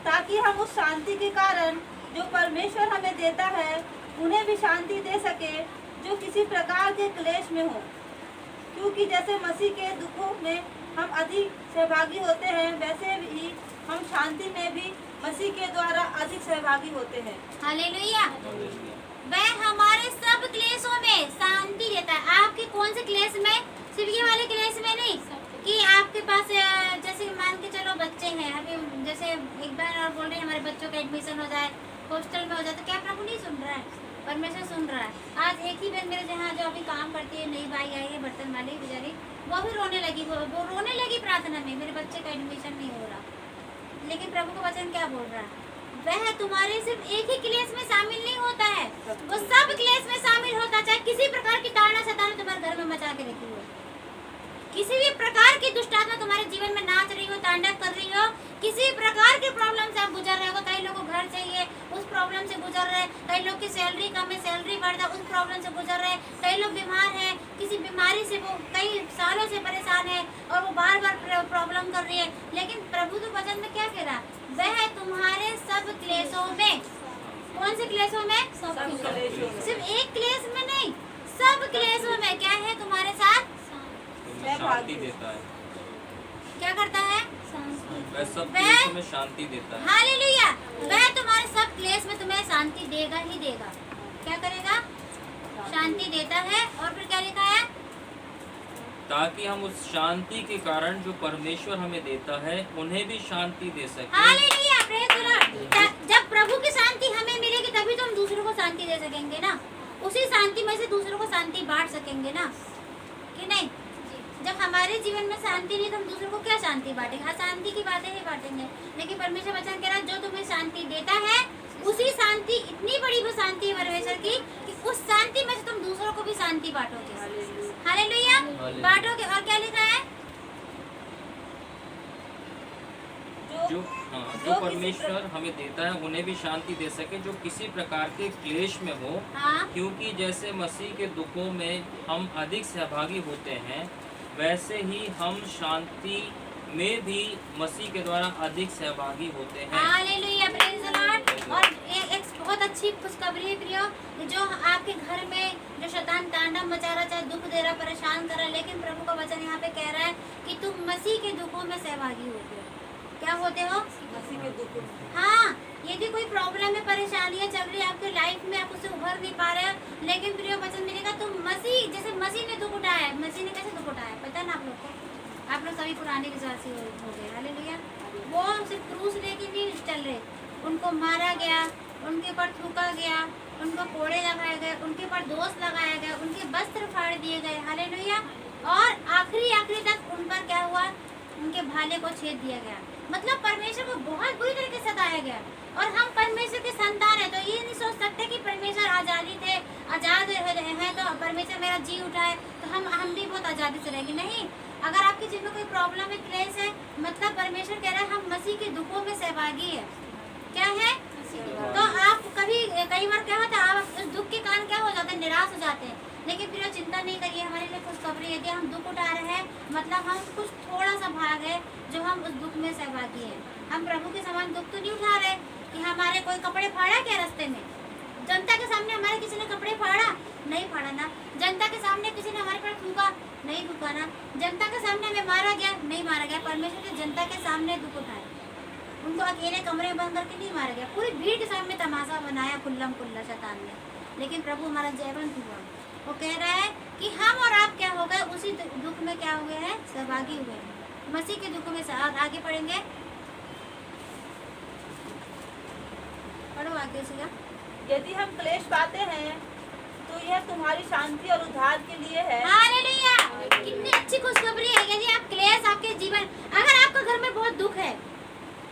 ताकि हम उस शांति के कारण जो परमेश्वर हमें देता है उन्हें भी शांति दे सके जो किसी प्रकार के क्लेश में हो। क्योंकि जैसे मसीह के दुखों में हम अधिक सहभागी होते हैं, वैसे ही हम शांति में भी मसीह के द्वारा अधिक सहभागी होते हैं। हालेलुया। वह हमारे सब क्लेशों में शांति देता है। आपके कौन से क्लेश में? सिर्फ ये वाले क्लेश में नहीं कि आपके पास जैसे मान के चलो बच्चे हैं, अभी जैसे एक बार और बोल रहे हैं हमारे बच्चों का एडमिशन हो जाए, हॉस्टल में हो जाए, तो क्या प्रभु नहीं सुन रहा है? परमेश्वर सुन रहा है। आज एक ही बहन मेरे जहाँ जो अभी काम करती है, नई भाई आई है बर्तन वाली बेचारी, वो भी रोने लगी। वो रोने लगी प्रार्थना में, मेरे बच्चे का एडमिशन नहीं हो रहा। लेकिन प्रभु का वचन क्या बोल रहा है? वह तुम्हारे सिर्फ एक ही क्लेश में शामिल नहीं होता है, वो सब क्लेश में शामिल होता है। चाहे किसी प्रकार की ताड़ना शैतान तुम्हारे घर में मचा के रखी हो, किसी भी प्रकार की दुष्ट आत्मा तुम्हारे जीवन में नाच रही हो, तांडव कर रही हो, किसी प्रकार के प्रॉब्लम से आप गुजर रहे हो। कई लोगों को घर चाहिए, उस प्रॉब्लम से गुजर रहे हैं। कई लोग की सैलरी कम है, सैलरी बढ़ जाए, उस प्रॉब्लम से गुजर रहे हैं। कई लोग बीमार हैं, किसी बीमारी से वो कई सालों से परेशान है और वो बार बार प्रॉब्लम कर रही है। लेकिन प्रभु तो वचन में क्या कह रहा? वह तुम्हारे सब क्लेशों में, कौन से क्लेशों में? सब क्लेशों में। सिर्फ एक क्लेश में नहीं, सब क्लेशों में क्या है? तुम्हारे साथ शांति देता है। क्या करता है? वह सब क्लेशों में शांति देता है। हालेलुया। वह तुम्हारे सब क्लेश में तुम्हें शांति देगा ही देगा। क्या करेगा? शांति देता है। और फिर क्या लिखा है? ताकि हम उस शांति के कारण जो परमेश्वर हमें देता है उन्हें भी शांति दे सके। हालेलुया। Praise the Lord. जब प्रभु की शांति हमें मिलेगी तभी तो हम दूसरों को शांति दे सकेंगे ना। उसी शांति में से दूसरों को शांति बांट सकेंगे ना, कि नहीं? जब हमारे जीवन में शांति नहीं तो हम दूसरों को क्या शांति बांटेंगे? अशांति की बातें ही बांटेंगे। लेकिन परमेश्वर वचन कह रहा है जो तुम्हें शांति देता है उसी शांति, इतनी बड़ी वो शांति है परमेश्वर की कि उस शांति में से तुम दूसरों को भी शांति बांटोगे। हालेलुया। बांटोगे। और क्या लिखा है? जो परमेश्वर हमें देता है उन्हें भी शांति दे सके जो किसी प्रकार के क्लेश में हो। हाँ। क्योंकि जैसे मसीह के दुखों में हम अधिक सहभागी होते हैं, वैसे ही हम शांति में भी मसीह के द्वारा अधिक सहभागी होते हैं। हालेलुया। Praise the Lord. और एक बहुत अच्छी खुशखबरी है प्रियो, जो आपके घर में जो शैतान तांडव मचा रहा, चाहे दुख दे रहा, परेशान कर रहा, लेकिन प्रभु का वचन यहाँ पे कह रहा है कि तुम मसीह के दुखों में सहभागी होते हो। क्या होते हो? मसीह के दुख। हाँ। यदि कोई प्रॉब्लम है, परेशानियां चल रही है आपके लाइफ में, आप उससे उभर नहीं पा रहे हो, लेकिन प्रिय वचन मिलेगा तुम मसीह, जैसे मसीह ने दुख उठाया है। मसीह ने कैसे दुख उठाया पता है ना आप लोग को? आप लोग सभी पुराने विश्वासी हो गए। हालेलुया। वो सिर्फ क्रूस लेके नहीं चल रहे, उनको मारा गया, उनके ऊपर थूका गया, उनको कोड़े लगाए गए, उनके ऊपर दोष लगाया गया, उनके वस्त्र फाड़ दिए गए। हालेलुया। और आखिरी तक उन पर क्या हुआ? उनके भाले को छेद दिया गया। मतलब परमेश्वर को बहुत बुरी तरीके से सताया गया। और हम परमेश्वर के संतान है तो ये नहीं सोच सकते कि परमेश्वर आजाद है तो परमेश्वर मेरा जी उठाए तो हम भी बहुत आजादी से रहेंगे। नहीं। अगर आपके जीवन में कोई प्रॉब्लम है, क्लेश है, मतलब परमेश्वर कह रहा है हम मसीह के दुखों में सहभागी है। क्या है? तो आप कई बार क्या होता है, आप उस दुख के कारण क्या हो जाते हैं? निराश हो जाते हैं। लेकिन फिर चिंता नहीं करिए, हमारे लिए खुशखबरी। यदि हम दुख उठा रहे हैं मतलब हम कुछ थोड़ा सा भाग है जो हम उस दुख में सहभागी है। हम प्रभु के समान दुख तो नहीं उठा रहे कि हमारे कोई कपड़े फाड़ा क्या रास्ते में। जनता के सामने हमारे किसी ने कपड़े फाड़ा? नहीं फाड़ा ना। जनता के सामने किसी ने हमारे पर थूका? नहीं थूका ना। जनता के सामने हमें मारा गया? नहीं मारा गया। परमेश्वर ने जनता के सामने दुख उठाया, उनको अकेले कमरे में बंद करके नहीं मारा गया, पूरी भीड़ के सामने तमाशा बनाया खुल्लम खुल्ला शैतान ने। लेकिन प्रभु हमारा जयवंत हुआ। वो कह रहा है कि हम और आप क्या हो गए, उसी दुख में क्या हुए हैं, सहभागी हुए हैं, मसीह के दुख में से। आगे पढ़ेंगे, पढ़ो आगे से। यदि हम क्लेश पाते हैं तो यह तुम्हारी शांति और उद्धार के लिए है। हालेलुया! कितनी अच्छी खुशखबरी है। यदि आप क्लेश आपके जीवन, अगर आपका घर में बहुत दुख है,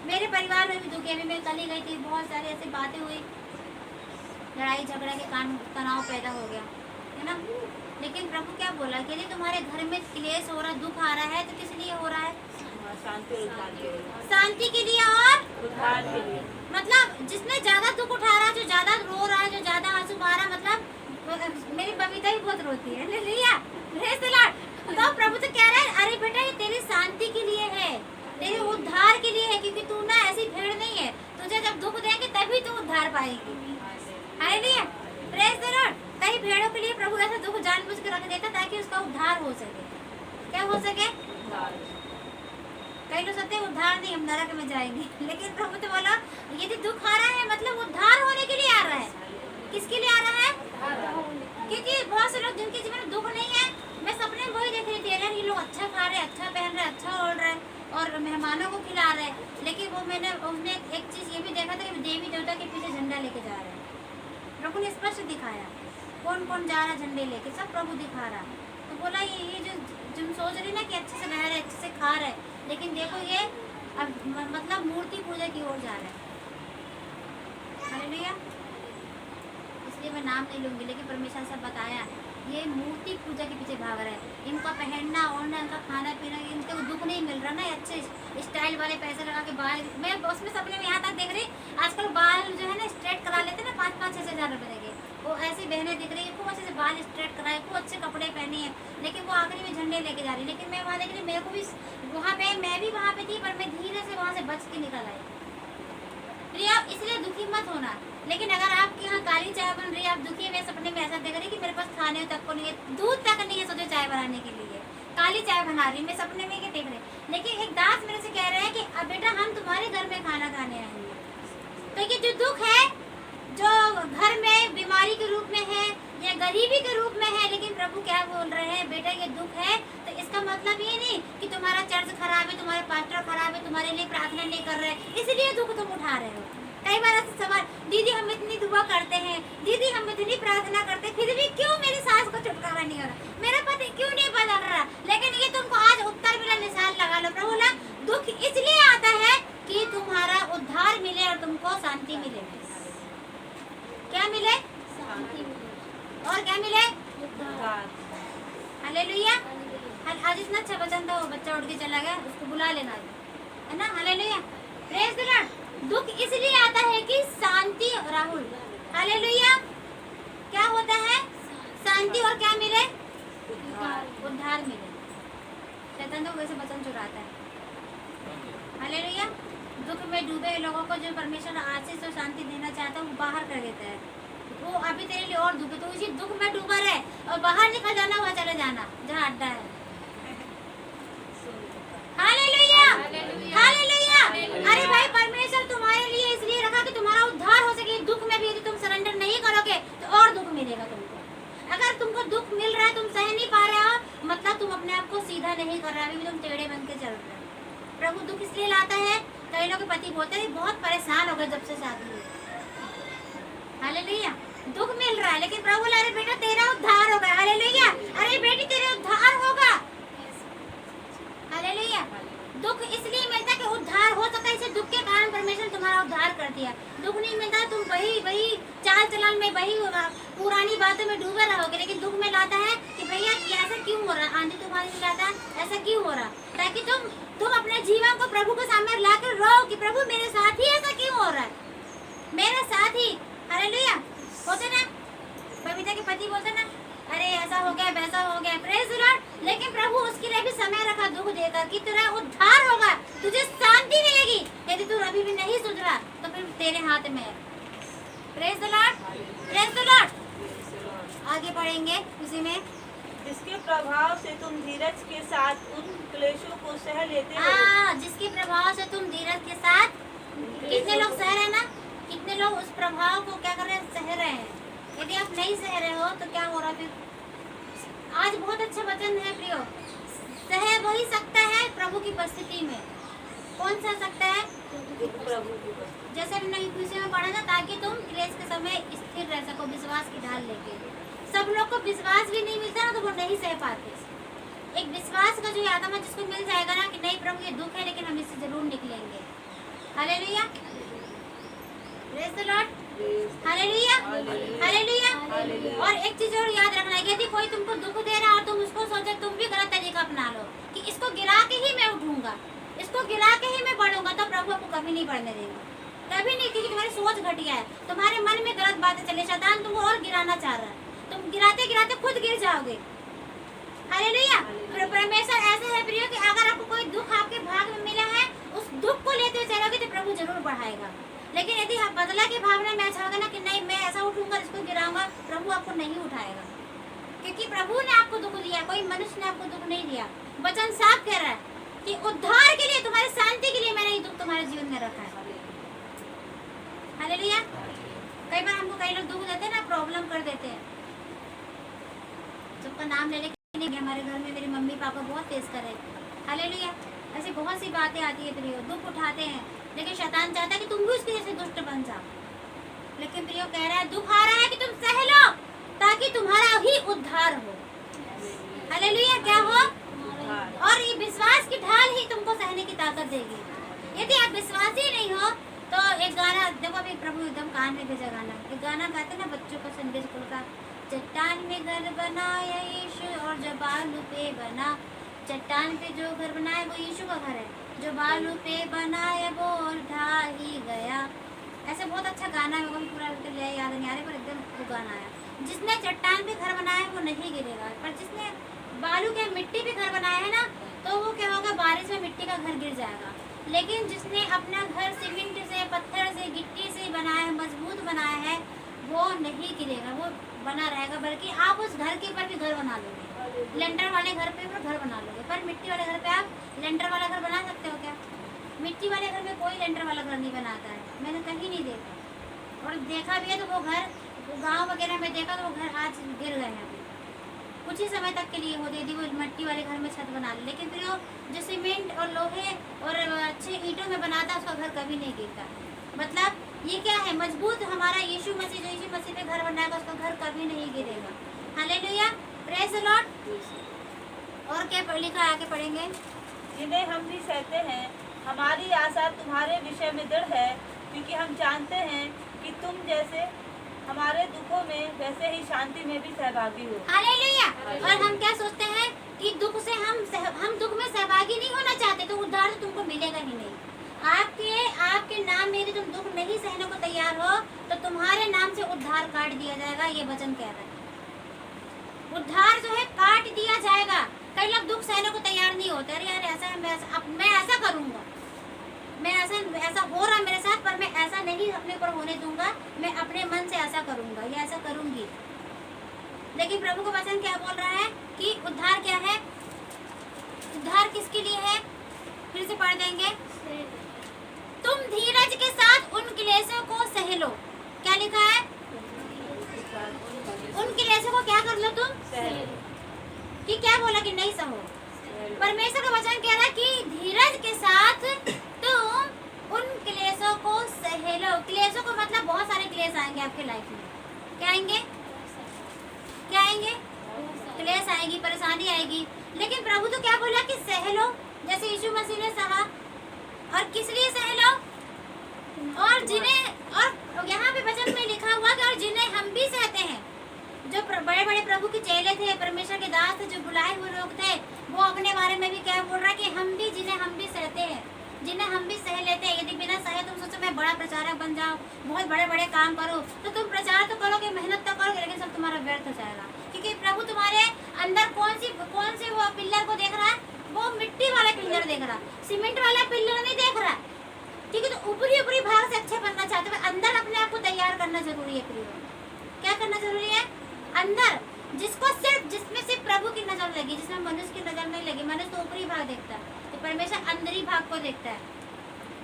मेरे परिवार में भी दुख है। अभी मैं कल ही गई थी, बहुत सारी ऐसी बातें हुई, लड़ाई झगड़ा के कारण तनाव पैदा हो गया है ना। लेकिन प्रभु क्या बोला कि यदि तुम्हारे घर में क्लेश हो रहा, दुख आ रहा है, तो किस लिए हो रहा है? शांति और उद्धार के लिए। शांति के लिए और उद्धार के लिए। मतलब जिसने ज्यादा दुख उठा रहा है, जो ज्यादा रो रहा है, जो ज्यादा आंसू बहा रहा है, मतलब मेरी बबीता भी बहुत रोती है, लिया तो प्रभु तो कह रहा है, अरे बेटा ये तेरी शांति के लिए है, तेरे उद्धार के लिए है, क्योंकि तू ना ऐसी भेड़ नहीं है। तुझे जब दुख देंगे तभी तू उद्धार पाएगी। Hallelujah, praise the Lord. कई भेड़ों के लिए प्रभु ऐसा दुख जानबूझ कर रख देता ताकि उसका उद्धार हो सके। क्या हो सके? कई लोग सोचते हैं उद्धार नहीं, हम नरक में जाएंगे। लेकिन प्रभु तो बोला यदि दुख आ रहा है मतलब उद्धार होने के लिए आ रहा है। किसके लिए आ रहा है? क्योंकि बहुत से लोग जिनके जीवन में दुख नहीं है, मैं सपने में वही देख रही थी, यार ये लोग अच्छा खा रहे, अच्छा पहन रहे, अच्छा ओढ़ रहे और मेहमानों को खिला रहे। लेकिन वो उसने एक चीज ये भी देखा था कि देवी देवता के पीछे झंडा लेके जा रहे हैं। प्रभु ने स्पष्ट दिखाया कौन कौन जा रहा है झंडे लेके, सब प्रभु दिखा रहा। तो बोला ये जो सोच रही ना कि अच्छे से रह रहे, अच्छे से खा रहे, लेकिन देखो ये अब मतलब मूर्ति पूजा की ओर जा रहे हैं। हालेलुया। इसलिए मैं नाम नहीं लूंगी, लेकिन परमेश्वर से बताया ये मूर्ति पूजा के पीछे भाग रहे हैं। इनका पहनना ओढ़ना, इनका खाना पीना, इनको दुख नहीं मिल रहा ना। अच्छे स्टाइल वाले पैसे लगा के बाल, मैं उसमें सपने में यहाँ तक देख रही, आजकल बाल जो है ना स्ट्रेट करा लेते ना 5-5-6 हजार रुपए देंगे। वो ऐसी बहनें दिख रही है, खूब अच्छे से बाल स्ट्रेट कराए, खूब अच्छे कपड़े पहने हैं, लेकिन वो आखिरी में झंडे लेके जा रही। लेकिन मैं वहाँ देख रही, मेरे को भी वहाँ पे, मैं भी वहाँ पे थी, पर मैं धीरे से वहाँ से बच के निकल आई। प्रिया, इसलिए दुखी मत होना। लेकिन अगर आपके यहाँ काली चाय बन रही है, आप दुखी है, मैं सपने में ऐसा देख रही कि मेरे पास खाने तक को नहीं है, दूध तक नहीं है सोचो चाय बनाने के लिए, काली चाय बना रही, मैं सपने में ये देख रही। लेकिन एक दास मेरे से कह रहे हैं कि अब बेटा हम तुम्हारे घर में खाना खाने आएंगे। तो ये जो दुख है, जो घर में बीमारी के रूप में है या गरीबी के रूप में है, लेकिन प्रभु क्या बोल रहे हैं, बेटा ये दुख है तो इसका मतलब ये नहीं कि तुम्हारा चर्च खराब है, तुम्हारे पास्टर खराब है, तुम्हारे लिए प्रार्थना नहीं कर रहे, इसलिए दुख तुम उठा रहे हो। कई बार ऐसे सवाल, दीदी हम इतनी दुआ करते हैं, दीदी हम इतनी प्रार्थना करते हैं, फिर भी क्यों मेरी सास को छुटकारा नहीं हो रहा, मेरा पति क्यों नहीं बदल रहा। लेकिन ये तुमको आज उत्तर मिला, निशान लगा लो। प्रभु बोला दुख इसलिए आता है कि तुम्हारा उद्धार मिले और तुमको शांति मिले। क्या मिले? शांति मिले। और क्या मिले? उद्धार। हालेलुया। आज इतना अच्छा वचन था, वो बच्चा उठ के चला गया, उसको बुला लेना है ना। Hallelujah, praise the Lord. दुख इसलिए आता है कि शांति, राहुल हालेलुया, क्या होता है? शांति और क्या मिले? उद्धार मिले। शैतान तो वैसे वचन चुराता है। हालेलुया। दुख में डूबे लोगों को जो परमेश्वर आशीष और शांति देना चाहता है, वो बाहर कर देता है। वो अभी तेरे लिए और दुख है, तो उसी दुख में डूबा रहे और बाहर निकल जाना, वहाँ चले जाना जहाँ अड्डा है। Hallelujah, hallelujah. अरे भाई, परमेश्वर तुम्हारे लिए इसलिए रखा कि तुम्हारा उद्धार हो सके। दुख में भी यदि तुम सरेंडर नहीं करोगे तो और दुख मिलेगा तुमको। अगर तुमको दुख मिल रहा है, तुम सह नहीं पा रहे हो, मतलब तुम अपने आप को सीधा नहीं कर रहे, अभी भी तुम टेढ़े बन के चल रहे हो। प्रभु दुख इसलिए लाता है। कई लोग के पति बोलते हैं बहुत परेशान हो गए जब से शादी हुई। हालेलुया, दुख मिल रहा है, लेकिन प्रभु बोला अरे बेटा तेरा उद्धार होगा। हालेलुया, अरे बेटी तेरा उद्धार होगा। हालेलुया। दुख इसलिए मिलता है कि उद्धार हो सकता है, इसे दुख के कारण परमेश्वर तुम्हारा उद्धार कर दिया। दुख नहीं मिलता, तुम वही चाल चलन में, वही पुरानी बातों में डूबे रहोगे। लेकिन दुख में लाता है कि भैया ये ऐसा क्यों हो रहा, आंधी तूफान में लाता है ऐसा क्यों हो रहा, ताकि तुम अपने जीवन को प्रभु के सामने लाकर रो कि प्रभु मेरे साथ ही ऐसा क्यों हो रहा है, मेरे साथ ही। हालेलुया। होते ना, बबीता के पति बोलते ना अरे ऐसा हो गया वैसा हो गया, प्रेज द लॉर्ड। लेकिन प्रभु उसके लिए भी समय रखा दुख देकर कि तेरा उद्धार होगा, तुझे शांति मिलेगी। यदि तू अभी भी नहीं सुधरा तो फिर तेरे हाथ में है। Praise the Lord, praise the Lord. आगे पढ़ेंगे उसी में। जिसके प्रभाव से तुम धीरज के साथ उन क्लेशों को सह लेते हो। जिसके प्रभाव से तुम धीरज के साथ, कितने लोग सह रहे हैं ना, कितने लोग उस प्रभाव को क्या कर रहे हैं, सह रहे हैं। यदि आप नहीं सह रहे हो तो क्या हो रहा फिर। आज बहुत अच्छा वचन है प्रियो, सह वही सकता है प्रभु की उपस्थिति में। कौन सह सकता है? प्रभु की उपस्थिति। जैसे हमने इक्कीस में पढ़ा था, ताकि तुम क्लेश के समय स्थिर रह सको विश्वास की ढाल लेके। सब लोग को विश्वास भी नहीं मिलता ना, तो वो नहीं सह पाते। एक विश्वास का जो आत्मा जिसको मिल जाएगा ना कि नहीं प्रभु ये दुख है लेकिन हम इससे जरूर निकलेंगे। Hallelujah, praise the Lord, hallelujah, hallelujah. और एक चीज और याद रखना है, यदि कोई तुमको दुख दे रहा है और तुम उसको सोचे तुम भी गलत तरीका अपना लो कि इसको गिरा के ही मैं उठूंगा, इसको गिरा के ही मैं बढ़ूंगा, तो प्रभु आपको कभी नहीं बढ़ने देगा, कभी नहीं। क्योंकि तुम्हारी सोच घटिया है, तुम्हारे मन में गलत बातें चले, शैतान तुमको और गिराना चाह रहा है, तुम गिराते गिराते खुद गिर जाओगे। हालेलुया। परमेश्वर ऐसा है प्रियो कि अगर आपको कोई दुख आपके भाग में मिला है, उस दुख को लेते हुए चलोगे तो प्रभु जरूर बढ़ाएगा। लेकिन यदि आप बदला की भावना में चाहोगे ना कि नहीं मैं ऐसा उठूंगा इसको गिराऊंगा, प्रभु आपको नहीं उठाएगा। क्योंकि प्रभु ने आपको दुख दिया, कोई मनुष्य ने आपको दुख नहीं दिया। वचन साफ कह रहा है कि उद्धार के लिए, तुम्हारी शांति के लिए मैंने ये दुख तुम्हारे जीवन में रखा है। हालेलुया। कई बार हमको कई लोग दुख देते हैं ना, प्रॉब्लम कर देते हैं, सबका नाम ले लेके नहीं। हमारे घर में मेरे मम्मी पापा बहुत तेज कर रहे। हालेलुया। ऐसी बहुत सी बातें आती है प्रियो, दुख उठाते हैं, लेकिन शैतान चाहता है कि तुम भी उसके जैसे दुष्ट बन जाओ। लेकिन प्रियो कह रहा है दुख आ रहा है कि तुम सह लो ताकि तुम्हारा ही उद्धार हो। हालेलुया। क्या हो? और ये विश्वास की ढाल ही तुमको सहने की ताकत देगी। यदि आप विश्वासी नहीं हो तो एक गाना देखो, अभी प्रभु एकदम कान में भेजा गाना, एक गाना गाते ना बच्चों को संडे स्कूल का, चट्टान में घर बनाया यीशु और जो बालू पे बना, चट्टान पे जो घर बनाया वो यीशु का घर है, जो बालू पे बनाया वो ढा ही गया। ऐसे बहुत अच्छा गाना है, वो भी पूरा याद नहीं आ रहा पर एकदम वो गाना आया। जिसने चट्टान पे घर बनाया वो नहीं गिरेगा, पर जिसने बालू के मिट्टी पे घर बनाया है ना, तो वो क्या होगा, बारिश में मिट्टी का घर गिर जाएगा। लेकिन जिसने अपना घर सीमेंट से, पत्थर से, गिट्टी से बनाया है, मजबूत बनाया है, वो नहीं गिरेगा, वो बना रहेगा। बल्कि आप उस घर के ऊपर भी घर बना लोगे, लेंटर वाले घर पे भी घर बना लोगे। पर मिट्टी वाले घर पे आप लेंटर वाला घर बना सकते हो क्या? मिट्टी वाले घर में कोई लेंटर वाला घर नहीं बनाता है, मैंने कहीं नहीं देखा। और देखा भी है तो वो घर गांव वगैरह में देखा तो वो घर आज गिर गए हैं। कुछ ही समय तक के लिए होते यदि वो मिट्टी वाले घर में छत बना ले, लेकिन फिर वो जो सीमेंट और लोहे और अच्छे ईंटों में बनाता है उसका घर कभी नहीं गिरता। मतलब ये क्या है, मजबूत हमारा यीशु मसीह, जो यीशु मसीह पे घर बनाएगा उसका घर कभी नहीं गिरेगा। Hallelujah, praise the Lord. और क्या लिखा आगे पढ़ेंगे। जिन्हें हम भी सहते हैं, हमारी आशा तुम्हारे विषय में दृढ़ है, क्योंकि हम जानते हैं कि तुम जैसे हमारे दुखों में वैसे ही शांति में भी सहभागी हो। हालेलुया। और हम क्या सोचते हैं कि दुख से हम दुख में सहभागी नहीं होना चाहते, तो उद्धार तो तुमको मिलेगा ही नहीं। आपके नाम में यदि तुम दुख नहीं सहने को तैयार हो तो तुम्हारे नाम से उद्धार काट दिया जाएगा। ये वचन कह रहा है, उद्धार जो है काट दिया जाएगा। कई लोग दुख सहने को तैयार नहीं होते, अरे यार ऐसा है, मैं ऐसा करूंगा, मैं ऐसा हो रहा मेरे साथ, पर मैं ऐसा नहीं अपने पर होने दूंगा, मैं अपने मन से ऐसा करूंगा या ऐसा करूंगी। लेकिन प्रभु का वचन क्या बोल रहा है कि उद्धार क्या है, उद्धार किसके लिए है? फिर से पढ़ देंगे। तुम धीरज के साथ उन क्लेशों को सह लो। क्या लिखा है? उन क्लेशों को क्या कर लो तुम? कि क्या बोला कि नहीं सहो? परमेश्वर का वचन कह रहा है कि धीरज के साथ तुम उन क्लेशों को सह लो। क्लेशों को मतलब बहुत सारे क्लेश आएंगे आपके लाइफ में। क्या आएंगे? क्या आएंगे? क्लेश आएगी, परेशानी आएगी। लेकिन प्रभु तो क्या बोला कि सह लो, जैसे यीशु मसीह ने सहा। और किस लिए सह लो? और जिन्हें, और यहाँ पे वचन में लिखा हुआ कि और जिन्हें हम भी सहते हैं, जो बड़े बड़े प्रभु के चेले थे, परमेश्वर के दास थे, जो बुलाए हुए लोग थे, वो अपने बारे में भी क्या बोल रहा है कि हम भी, जिन्हें हम भी सहते हैं, जिन्हें हम भी सह लेते हैं। यदि बिना सहे तुम सोचो मैं बड़ा प्रचारक बन जाऊं, बहुत बड़े बड़े काम करो, तो तुम प्रचार तो करोगे, मेहनत तो करोगे, लेकिन सब तुम्हारा व्यर्थ हो जाएगा। क्योंकि क्योंकि प्रभु तुम्हारे अंदर कौन सी वो पिल्लर को देख रहा है, वो मिट्टी वाला पिल्लर देख रहा है, सीमेंट वाला पिल्लर नहीं देख रहा है। ठीक है, तो ऊपरी भाग से अच्छे बनना चाहते हो, अंदर अपने आप को तैयार करना जरूरी है। प्रियो, क्या करना जरूरी है? अंदर जिसमें सिर्फ प्रभु की नजर लगी, जिसमें मनुष्य की नजर नहीं लगी। मनुष्य तो ऊपरी भाग देखता है, तो परमेश्वर अंदरी भाग को देखता है।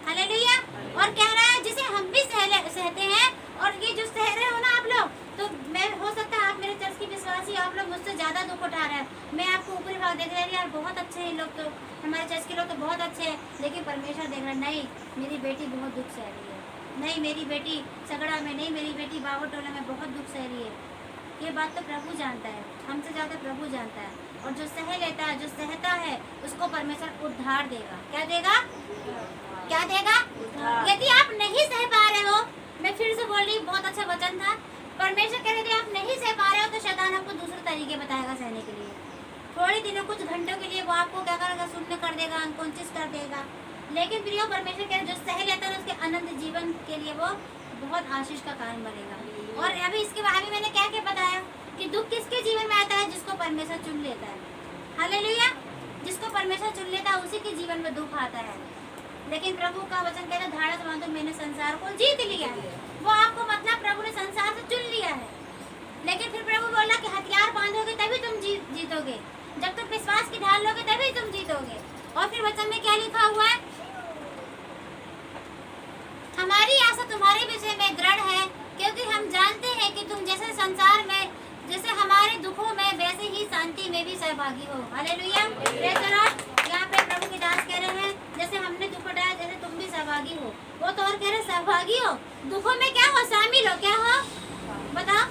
हालेलुया। और कह रहा है जिसे हम भी सहते हैं, और ये जो सह रहे हो ना आप लोग, तो मैं हो सकता है आप मेरे चर्च की विश्वासी, आप लोग मुझसे ज्यादा दुख उठा रहे हैं। मैं आपको ऊपरी भाग देख रही यार बहुत अच्छे हैं लोग, तो हमारे चर्च के लोग तो बहुत अच्छे हैं, लेकिन परमेश्वर देख रहा है नहीं मेरी बेटी बहुत दुख सह रही है, नहीं मेरी बेटी सगड़ा में, नहीं मेरी बेटी बावटोला में बहुत दुख सह रही है। ये बात तो प्रभु जानता है, हमसे ज्यादा प्रभु जानता है। और जो सह लेता है, जो सहता है, उसको परमेश्वर उद्धार देगा। क्या देगा? क्या देगा? यदि आप नहीं सह पा रहे हो, मैं फिर से बोल रही, बहुत अच्छा वचन था। परमेश्वर कह रहे थे आप नहीं सह पा रहे हो, तो शैतान आपको दूसरे तरीके बताएगा सहने के लिए। थोड़े दिनों, कुछ घंटों के लिए वो आपको क्या करेगा, शून्य कर देगा, अनकॉन्शियस कर देगा। लेकिन प्रियो, परमेश्वर कह रहे जो सह लेता है उसके अनंत जीवन के लिए वो बहुत आशीष का कारण बनेगा। और अभी इसके बाद मैंने क्या क्या बताया कि दुख किसके जीवन में आता है? जिसको परमेश्वर चुन लेता है। हालेलुया। जिसको परमेश्वर चुन लेता है उसी के जीवन में दुख आता है। लेकिन प्रभु का वचन कहता है धाड़स बांधो, मैंने संसार को जीत लिया है। वो आपको मतलब प्रभु ने संसार से चुन लिया है। लेकिन फिर प्रभु बोला कि हथियार बांधोगे तभी तुम जीतोगे, जब तुम विश्वास की ढाल लोगे तभी तुम जीतोगे। और फिर वचन में क्या लिखा हुआ है? हमारी आशा तुम्हारे विषय में दृढ़ है, क्योंकि हम जानते हैं कि तुम जैसे संसार में, जैसे हमारे दुखों में, वैसे ही शांति में भी सहभागी हो। हालेलुया। Praise the Lord. यहाँ पे प्रभु के दास कह रहे हैं जैसे हमने दुख उठाया, जैसे तुम भी सहभागी हो। वो तो और कह रहे सहभागी हो, दुखों में क्या हो? शामिल हो। क्या हो? बताओ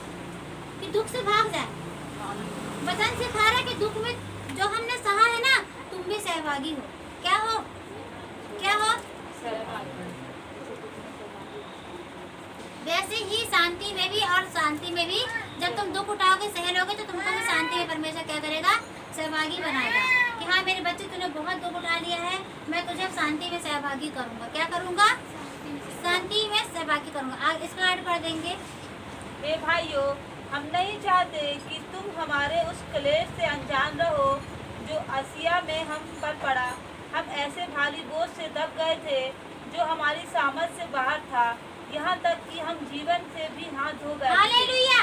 कि दुख से भाग जाए। वचन सिखा रहा है कि दुख में जो हमने सहा है ना, तुम भी सहभागी हो। क्या हो? क्या हो? वैसे ही शांति में भी, और शांति में भी जब तुम दुख उठाओगे, सह लोगे, तो तुमको भी शांति में परमेश्वर क्या करेगा? सहभागी बनाएगा। कि हाँ मेरे बच्चे, तूने बहुत दुख उठा लिया है, मैं तुझे अब शांति में सहभागी करूंगा। क्या करूंगा? शांति में सहभागी करूंगा। इसको ऐड कर देंगे। हे भाइयों, हम नहीं चाहते कि तुम हमारे उस क्लेश से अनजान रहो जो आसिया में हम पर पड़ा। हम ऐसे भारी बोझ से दब गए थे जो हमारी सामर्थ से बाहर था, यहाँ तक कि हम जीवन से भी हाथ धो गए। हालेलुया।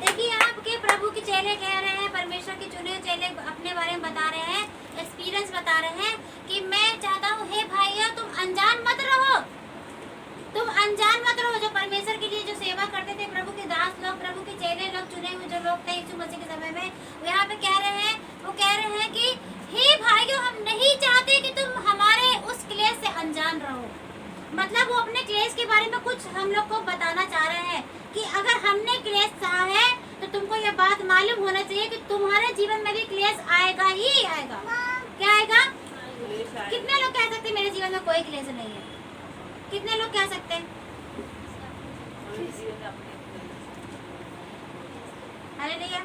देखिए आपके प्रभु के चेले कह रहे हैं, परमेश्वर के चुने चेले अपने बारे में बता रहे हैं, एक्सपीरियंस बता रहे हैं कि मैं चाहता हूँ हे भाइयों तुम अनजान मत रहो, तुम अनजान मत रहो। जो परमेश्वर के लिए जो सेवा करते थे, प्रभु के दास लोग, प्रभु के चेले लोग, चुने हुए जो लोग थे यीशु मसीह के समय में, यहाँ पे कह रहे हैं, वो कह रहे हैं कि हे भाइयों हम नहीं चाहते कि तुम हमारे उस क्लेश से अनजान रहो। मतलब वो अपने क्लेश के बारे में कुछ हम लोग को बताना चाह रहे हैं कि अगर हमने क्लेश सहा है तो तुमको ये बात मालूम होना चाहिए कि तुम्हारे जीवन में भी क्लेश आएगा ही आएगा। क्या आएगा? कितने लोग कह सकते हैं मेरे जीवन में कोई क्लेश नहीं है? कितने लोग कह सकते हैं? हालेलुया।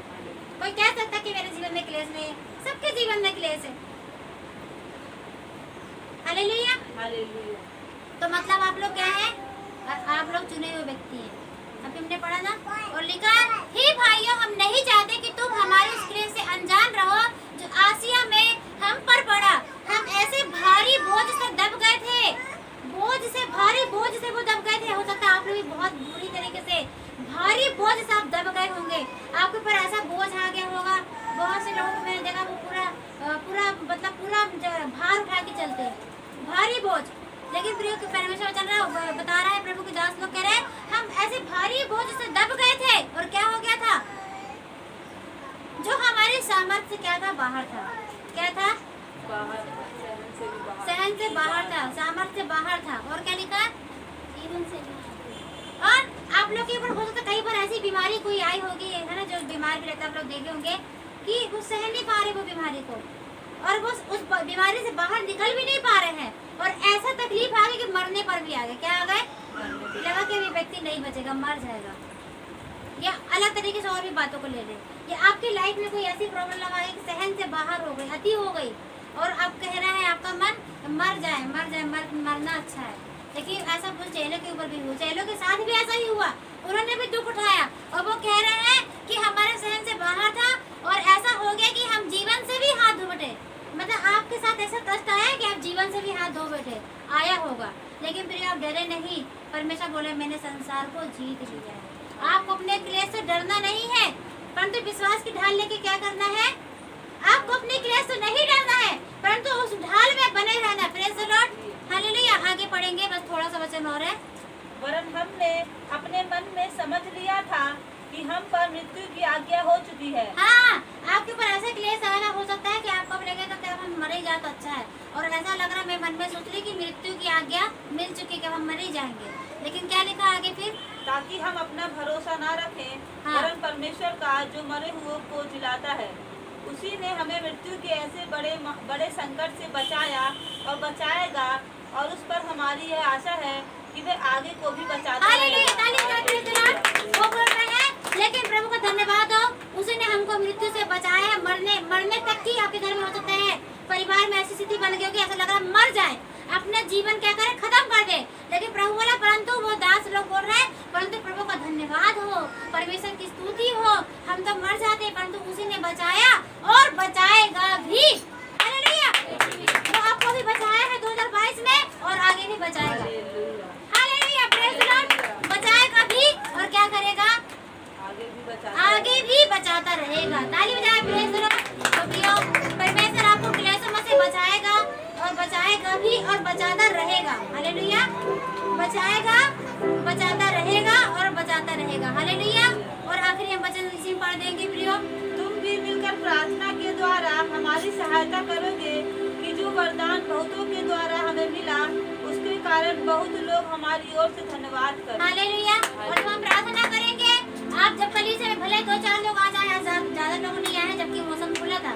कोई कह सकता है कि मेरे जीवन में क्लेश नहीं है? सबके जीवन में क्लेश है। हालेलुया। हालेलुया। तो मतलब आप लोग क्या है? आप लोग चुने हुए व्यक्ति हैं। अभी हमने पढ़ा ना, और लिखा हे भाइयों हम नहीं चाहते कि तुम हमारे इस क्लेश से अनजान रहो जो आसिया में हम पर पड़ा। हम ऐसे भारी बोझ से दब गए थे, भारी बोझ से वो दब गए थे। हो सकता है आप लोग भी बहुत बुरी तरीके से भारी बोझ से आप दब गए होंगे, आपके ऊपर ऐसा बोझ आ गया होगा। बहुत से लोगों को मैंने देखा वो पूरा भार उठा के चलते हैं, भारी बोझ। लेकिन प्रभु परमेश्वर बता रहा है, प्रभु के दास लोग कह रहे हैं हम ऐसे भारी बोझ से दब गए थे, और क्या हो गया था? जो हमारे सामर्थ्य से क्या था? बाहर था। क्या था? सहन से बाहर था, सामर्थ्य से बाहर था। और क्या लिखा? जीवन से। और आप लोग के ऊपर हो सकता कई बार ऐसी बीमारी कोई आई होगी, है ना, जो बीमार भी रहता है, आप लोग देखे होंगे कि वो सहन नहीं पा रहे वो बीमारी को, और वो उस बीमारी से बाहर निकल भी नहीं पा रहे हैं, और ऐसा तकलीफ आ गई कि मरने पर भी आ गए। क्या आ गए? लगा कि भी व्यक्ति नहीं बचेगा, मर जाएगा। या अलग तरीके से और भी बातों को ले ले, या आपकी लाइफ में कोई ऐसी प्रॉब्लम आ गई कि सहन से बाहर हो गई, अति हो गई, और अब कह रहा है आपका मन मरना अच्छा है। लेकिन ऐसा कुछ चेलों के ऊपर भी हुआ, चेलों के साथ भी ऐसा ही हुआ, उन्होंने भी दुख उठाया, और वो कह रहे हैं कि हमारे सहन से बाहर था और ऐसा हो गया कि हम जीवन से भी हाथ धो बैठे। मतलब आपके साथ ऐसा कष्ट आया कि आप जीवन से भी हाथ धो बैठे, आया होगा, लेकिन फिर आप डरे नहीं। परमेश्वर बोले मैंने संसार को जीत लिया है। आपको अपने क्लेश से डरना नहीं है, परंतु विश्वास की ढाल लेके क्या करना है? आपको अपने क्लेश से नहीं डरना है, परंतु उस ढाल में बने रहना। Praise the Lord, hallelujah. आगे पढ़ेंगे, बस थोड़ा सा वचन और है। वरन हमने अपने मन में समझ लिया था कि हम पर मृत्यु की आज्ञा हो चुकी है। हाँ, आपके ऊपर ऐसे क्लेश आना हो सकता है कि आपको अब लगेगा कि अब हम मरे जाए तो अच्छा है, और ऐसा लग रहा है मैं मन में सोच रही कि मृत्यु की आज्ञा मिल चुकी कि हम मर ही जाएंगे, लेकिन क्या लिखा आगे फिर? ताकि हम अपना भरोसा ना रखें, हाँ। वरन परमेश्वर का जो मरे हुए को जिलाता है, उसी ने हमें मृत्यु के ऐसे बड़े संकट से बचाया और बचाएगा, और उस पर हमारी यह आशा है कि वे आगे को भी बचाता हालेलुया, रहेगा। ताली बजाओ, प्रेज़ द लॉर्ड। वो बोल रहे हैं, लेकिन प्रभु का धन्यवाद हो, उसने हमको मृत्यु से बचाया है। मरने तक की आपके घर में हो सकता है, परिवार में ऐसी स्थिति बन गई होगी, ऐसा लग रहा है मर जाए, अपना जीवन क्या करे, खत्म कर दे, लेकिन प्रभु बोला परंतु वो दास लोग बोल रहे हैं, परंतु प्रभु का धन्यवाद हो, परमेश्वर की स्तुति हो, हम तो मर जाते परंतु उसी ने बचाया और बचाएगा भी। हालेलुया, वो आपको भी बचाया है 2022 में और आगे भी बचाएगा। Hallelujah, praise the Lord. बचाएगा भी और क्या करेगा? आगे भी बचाता रहेगा। ताली बजाए, प्रेज़ द लॉर्ड। तो प्रियो, परमेश्वर आपको क्लेशों में से बचाएगा और बचाएगा भी और बचाता रहेगा। हालेलुया, बचाएगा, बचाता रहेगा और बचाता रहेगा। हालेलुया। और आखिरी हम वचन इसी में पढ़ देंगे प्रियो। तुम भी मिलकर प्रार्थना के द्वारा हमारी सहायता करोगे कि जो वरदान बहुतों के द्वारा हमें मिला, उसके कारण बहुत लोग हमारी ओर से धन्यवाद करें। हालेलुया। और हम प्रार्थना करेंगे, आप जब कलीसिया में भले 2-4 लोग आ जाए, ज्यादा लोग नहीं आए जबकि मौसम खुला था,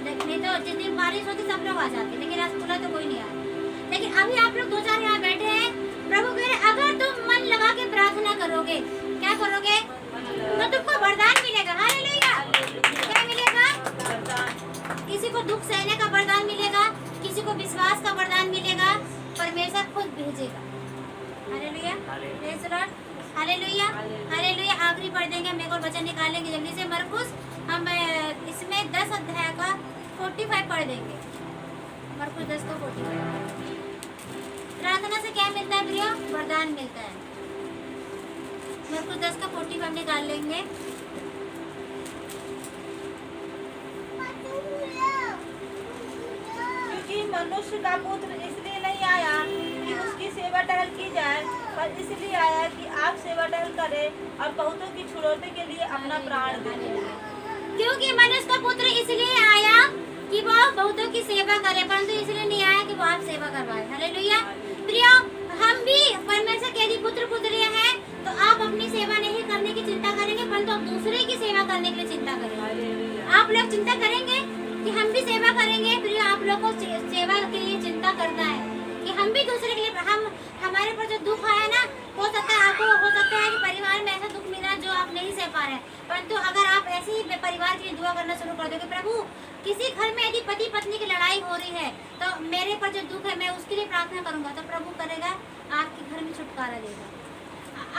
नहीं तो जिस दिन बारिश होती सब लोग आ जाते, लेकिन आज खुला तो कोई नहीं आया। लेकिन अभी आप लोग 2-4 यहाँ बैठे हैं, प्रभु कह रहे अगर तुम मन लगा के प्रार्थना करोगे, क्या करोगे तो तुमको वरदान मिलेगा। हालेलुया, क्या मिलेगा? किसी को दुख सहने का वरदान मिलेगा, किसी को विश्वास का वरदान मिलेगा, परमेश्वर खुद भेजेगा। Hallelujah, praise the Lord. Hallelujah, hallelujah. आखिरी पढ़ देंगे, हम एक और वचन निकालेंगे जल्दी से। मरकुस, हम इसमें 10 अध्याय का 45 पढ़ देंगे। मरकुस 10 को 45। प्रार्थना से क्या मिलता है प्रियो? वरदान मिलता है। मरकुस 10 का 45 निकाल लेंगे। क्योंकि मनुष्य का पुत्र इसलिए नहीं आया कि उसकी सेवा टहल की जाए, पर इसलिए आया कि आप सेवा टहल करें और बहुतों की छुड़ौती के लिए अपना प्राण दें। क्योंकि मनुष्य का पुत्र इसलिए आया कि वो बहुतों की सेवा करे, परंतु इसलिए नहीं आया कि वो आप सेवा करवाए। हालेलुया। प्रियो, हम भी परमेश्वर के यदि पुत्र पुत्रियां हैं तो आप अपनी सेवा नहीं करने की चिंता करेंगे, परंतु आप दूसरे की सेवा करने के लिए चिंता करेंगे। आप लोग चिंता करेंगे कि हम भी सेवा करेंगे। प्रियो, आप लोग को सेवा के लिए चिंता करना है कि हम भी दूसरे के लिए, हमारे पर जो दुख आया ना, हो सकता है आपको, हो सकता है कि परिवार में ऐसा दुख मिला जो आप नहीं सह पा रहे, परंतु अगर आप ऐसे ही परिवार के लिए दुआ करना शुरू कर दोगे, प्रभु किसी घर में यदि पति पत्नी की लड़ाई हो रही है तो मेरे पर जो दुख है मैं उसके लिए प्रार्थना करूंगा, तो प्रभु करेगा आपके घर में छुटकारा देगा।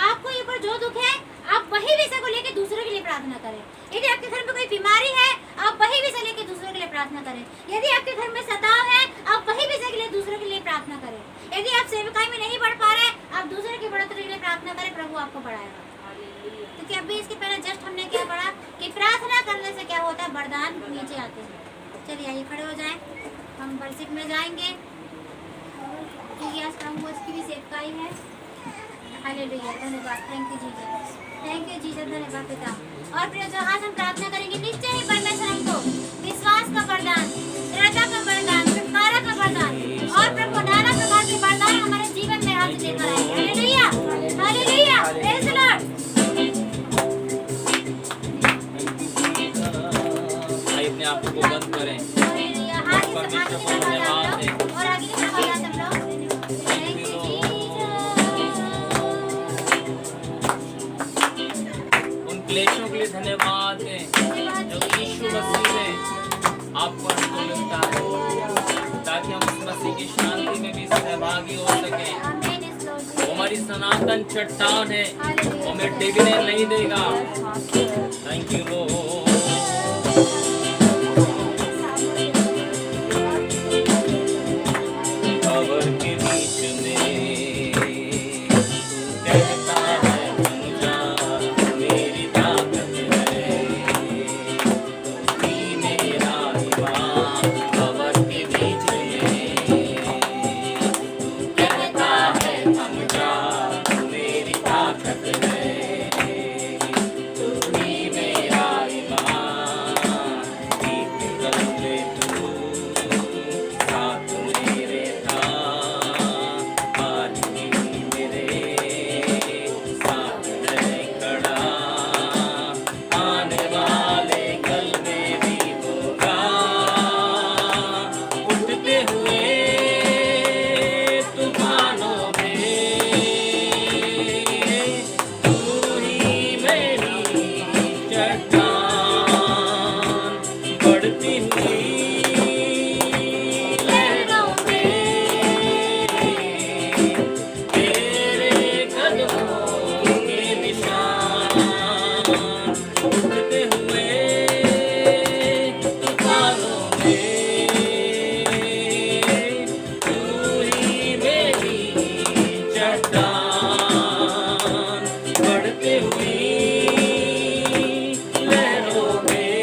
आपको ये पर जो दुख है आप वही विषय को लेकर दूसरों के लिए प्रार्थना करें। यदि आपके घर में कोई बीमारी है आप वही विषय लेकर दूसरों के लिए प्रार्थना करें। यदि आपके घर में सताव है आप वही विषय के लिए दूसरों के लिए प्रार्थना करें। यदि आप सेवकाई में नहीं बढ़ पा रहे आप दूसरे की बढ़ोतरी के लिए प्रार्थना करें, प्रभु आपको बढ़ाएगा। क्योंकि अभी इसके पहले जस्ट हमने क्या पढ़ा कि प्रार्थना करने से क्या होता है, वरदान नीचे आते हैं। चलिए आइए खड़े हो जाएं, हम वर्शिप में जाएंगे क्योंकि आज प्रभु की भी सेवकाई है। हालेलुया, धन्यवाद, thank you Jesus, thank you Jesus, धन्यवाद पिता। और फिर जो आज हम प्रार्थना करेंगे, निश्चय ही परमेश्वर हमको विश्वास का वरदान, दृढ़ता का वरदान, छुटकारा का वरदान और प्रभु नाना प्रकार के वरदान हमारे जीवन में आज देकर आए। Hallelujah, hallelujah, praise the Lord. अपने आप को बंद करें। हालेलुया, आगे की तरफ आ जाओ और आगे की तरफ आ जाओ सब लोग। थैंक यू उन क्लेशों के लिए धन्यवाद है जो यीशु मसीह ने आपको हमको मिलता है, ताकि हम उस मसीह की शांति में भी सहभागी हो सकें। वो हमारी सनातन चट्टान है, वो हमें डिगने नहीं देगा। Thank you Lord. खबर के बीच में कहता है तुम जा, मेरी ताकत है तू ही मेरा ईमान। खबर के बीच में कहता है थम जा, मेरी ताकत है तू ही मेरा ईमान। बीत कल में तू साथ मेरे था, आज भी मेरे साथ है खड़ा। आने वाले कल में भी होगा, उठते हुए तूफानों में तू ही मेरी चट्टान। बढ़ती हुई लहरों में तेरे कदमों के निशान। उठते हुए तूफानों में तू ही मेरी चट्टान। बढ़ती हुई लहरों में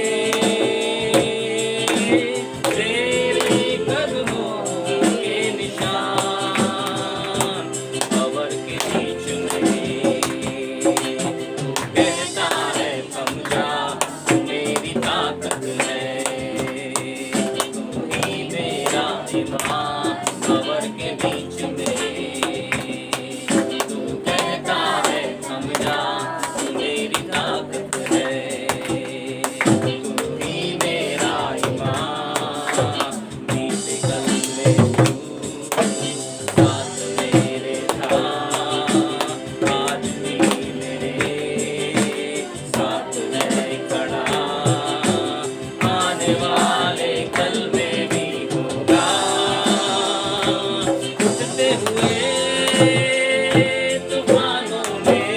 तेरे कदमों के निशान। खबर के बीच में कहता है थम जा, मेरी ताकत है तू ही मेरा ईमान। खबर के बीच में तू कहता है थम जा, मेरी ताकत है तू ही मेरा ईमान। बीत कल में तू साथ मेरे था, आज भी मेरे साथ है खड़ा। आने वाले कल में भी होगा, उठते हुए तूफानों में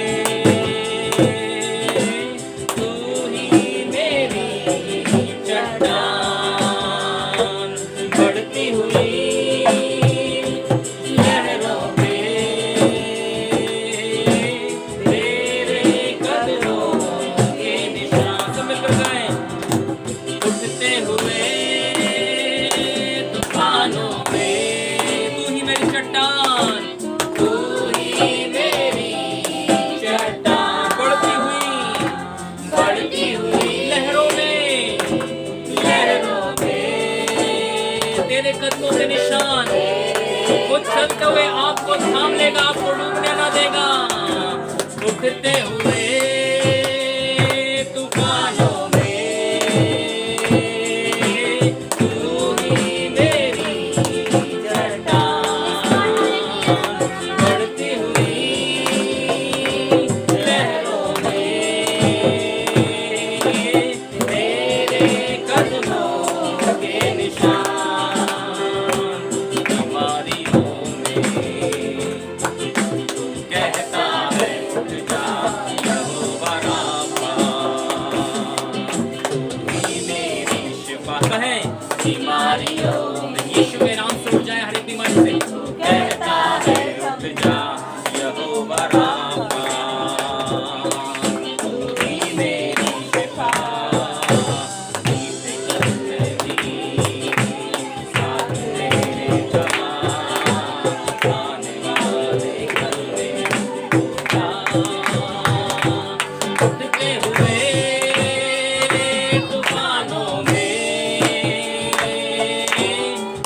तू ही मेरी चट्टान। बढ़ती हुई लहरों में तेरे कदमों के निशान। सब मिलकर गाएं। उठते हुए तूफानों में तू ही मेरी चट्टान, तू ही मेरी चट्टान। बढ़ती हुई लहरों में तेरे कदमों के निशान। कुछ चलते हुए आपको थाम लेगा, आपको डूबने ना देगा। उठते हुए तूफानों में तू ही मेरी चट्टान। बढ़ती हुई लहरों में तेरे कदमों के निशान। बीमारियों में तू कहता है उठ जा, यहोवा राफा तू ही मेरी शिफा। कहें बीमारियों में यीशु के नाम से उठ जाए हर एक बीमारी से। तू कहता है उठ जा, यहोवा राफा तू ही मेरी शिफा। बीत कल में भी साथ मेरे था, आने वाले कल में होगा। उठते हुए तूफानों में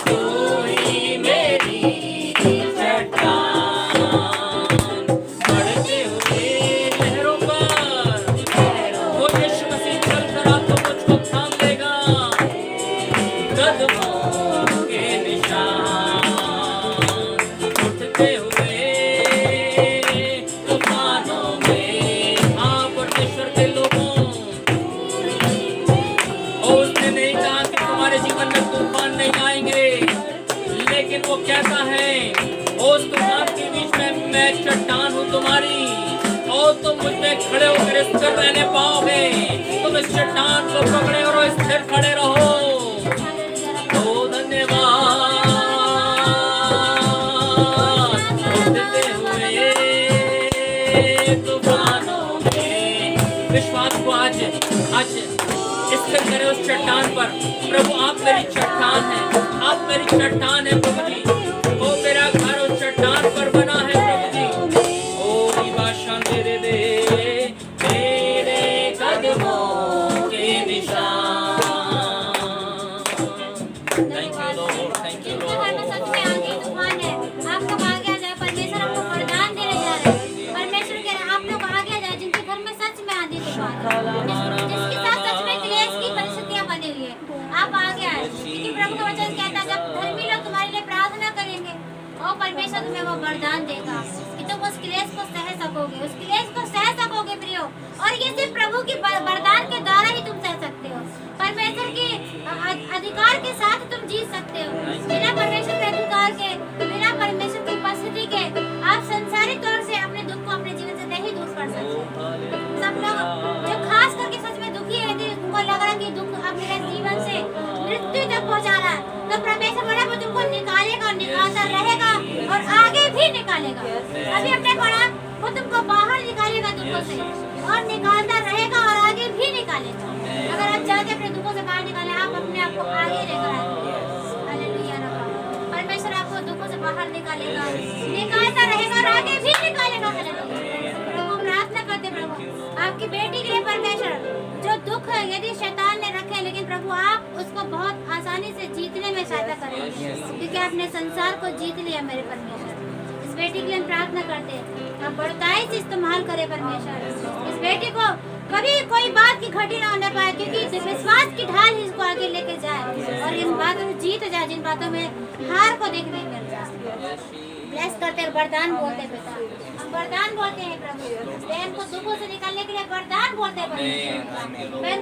तू ही मेरी चट्टान। बढ़ते हुए लहरों पर वो यीशु मसीह चलकर आपको मुझको थाम लेगा। कदमों के निशान। उठते हुए तूफानों में हाँ परमेश्वर के लोगों, उसने नहीं कहा कि तुम्हारे जीवन में तूफान नहीं आएंगे, लेकिन वो कहता है उस तूफान के बीच में मैं चट्टान हूँ तुम्हारी, और तुम मुझ में खड़े होकर स्थिर रहने पाओगे। तुम इस चट्टान को पकड़े और स्थिर खड़े रहो। ओ धन्यवाद। उठते हुए तूफानों में विश्वास को आज स्थिर करें उस चट्टान पर। प्रभु आप मेरी चट्टान है, आप मेरी चट्टान है प्रभु जी। ओ मेरा घर उस चट्टान पर बना है प्रभु जी। ओ निवासन दे मेरे कदमों के निशान। Thank you Lord, thank you जिसके घर में सच में आंधी तूफान है, आप लोग आगे आ जाए। परमेश्वर आपको वरदान देने जा रहे हैं। परमेश्वर कह रहे हैं आप लोग आगे आ जाए जिनके घर में सच में आंधी तूफान है, जिसके साथ सच में क्लेश की परिस्थितियां बनी हुई है, आप आगे आए। क्योंकि प्रभु का वचन कहता है जब धर्मी लोग तुम्हारे लिए प्रार्थना करेंगे और परमेश्वर तुम्हें वो वरदान देगा कि तुम उस क्लेश को सह सकोगे, उस क्लेश को सह सकोगे प्रियो। और ये सिर्फ प्रभु की वरदान के द्वारा ही तुम सह सकते हो। परमेश्वर के अधिकार के साथ तुम जीत सकते हो। बिना परमेश्वर के अधिकार के, बिना परमेश्वर की उपस्थिति के आप संसारिक तौर से अपने दुख को अपने जीवन से नहीं दूर कर सकते। सब लोग जो खास करके सच में दुखी है, उनको लग रहा है कि दुख अब मेरे जीवन से मृत्यु तक पहुंचा रहा है, तो परमेश्वर बोला वो तुमको निकालेगा और निकालता रहेगा और आगे भी निकालेगा। अभी हमने पढ़ा वो तुमको बाहर निकालेगा दुखों से और निकालता रहेगा और आगे भी निकालेगा। अगर आप चाहते अपने दुखों से बाहर निकालें, आप अपने आप को आगे लेकर आएंगे। हालेलुया रब्बा। परमेश्वर आपको दुखों से बाहर निकालेगा, निकालता रहेगा और आगे भी निकालेगा। हालेलुया। प्रभु प्रार्थना करते प्रभु आपकी बेटी के लिए परमेश्वर जो दुख है यदि शैतान ने रखे, लेकिन प्रभु आप उसको बहुत आसानी से जीतने में सहायता करेंगे, क्योंकि आपने संसार को जीत लिया मेरे परमेश्वर। इस बेटी के लिए हम प्रार्थना करते हैं आप बड़काई से इस्तेमाल करें परमेश्वर। इस बेटी को कभी कोई बात की घटी ना होने पाए, क्योंकि विश्वास की ढाल ही इसको आगे लेके जाए और इन बातों में जीत जाए जिन बातों में हार को देखने मिल जाए। ब्लेस करते वरदान बोलते पिता, हम वरदान बोलते हैं प्रभु। बहन को दुखों से निकालने के लिए वरदान बोलते हैं परमेश्वर। बहन को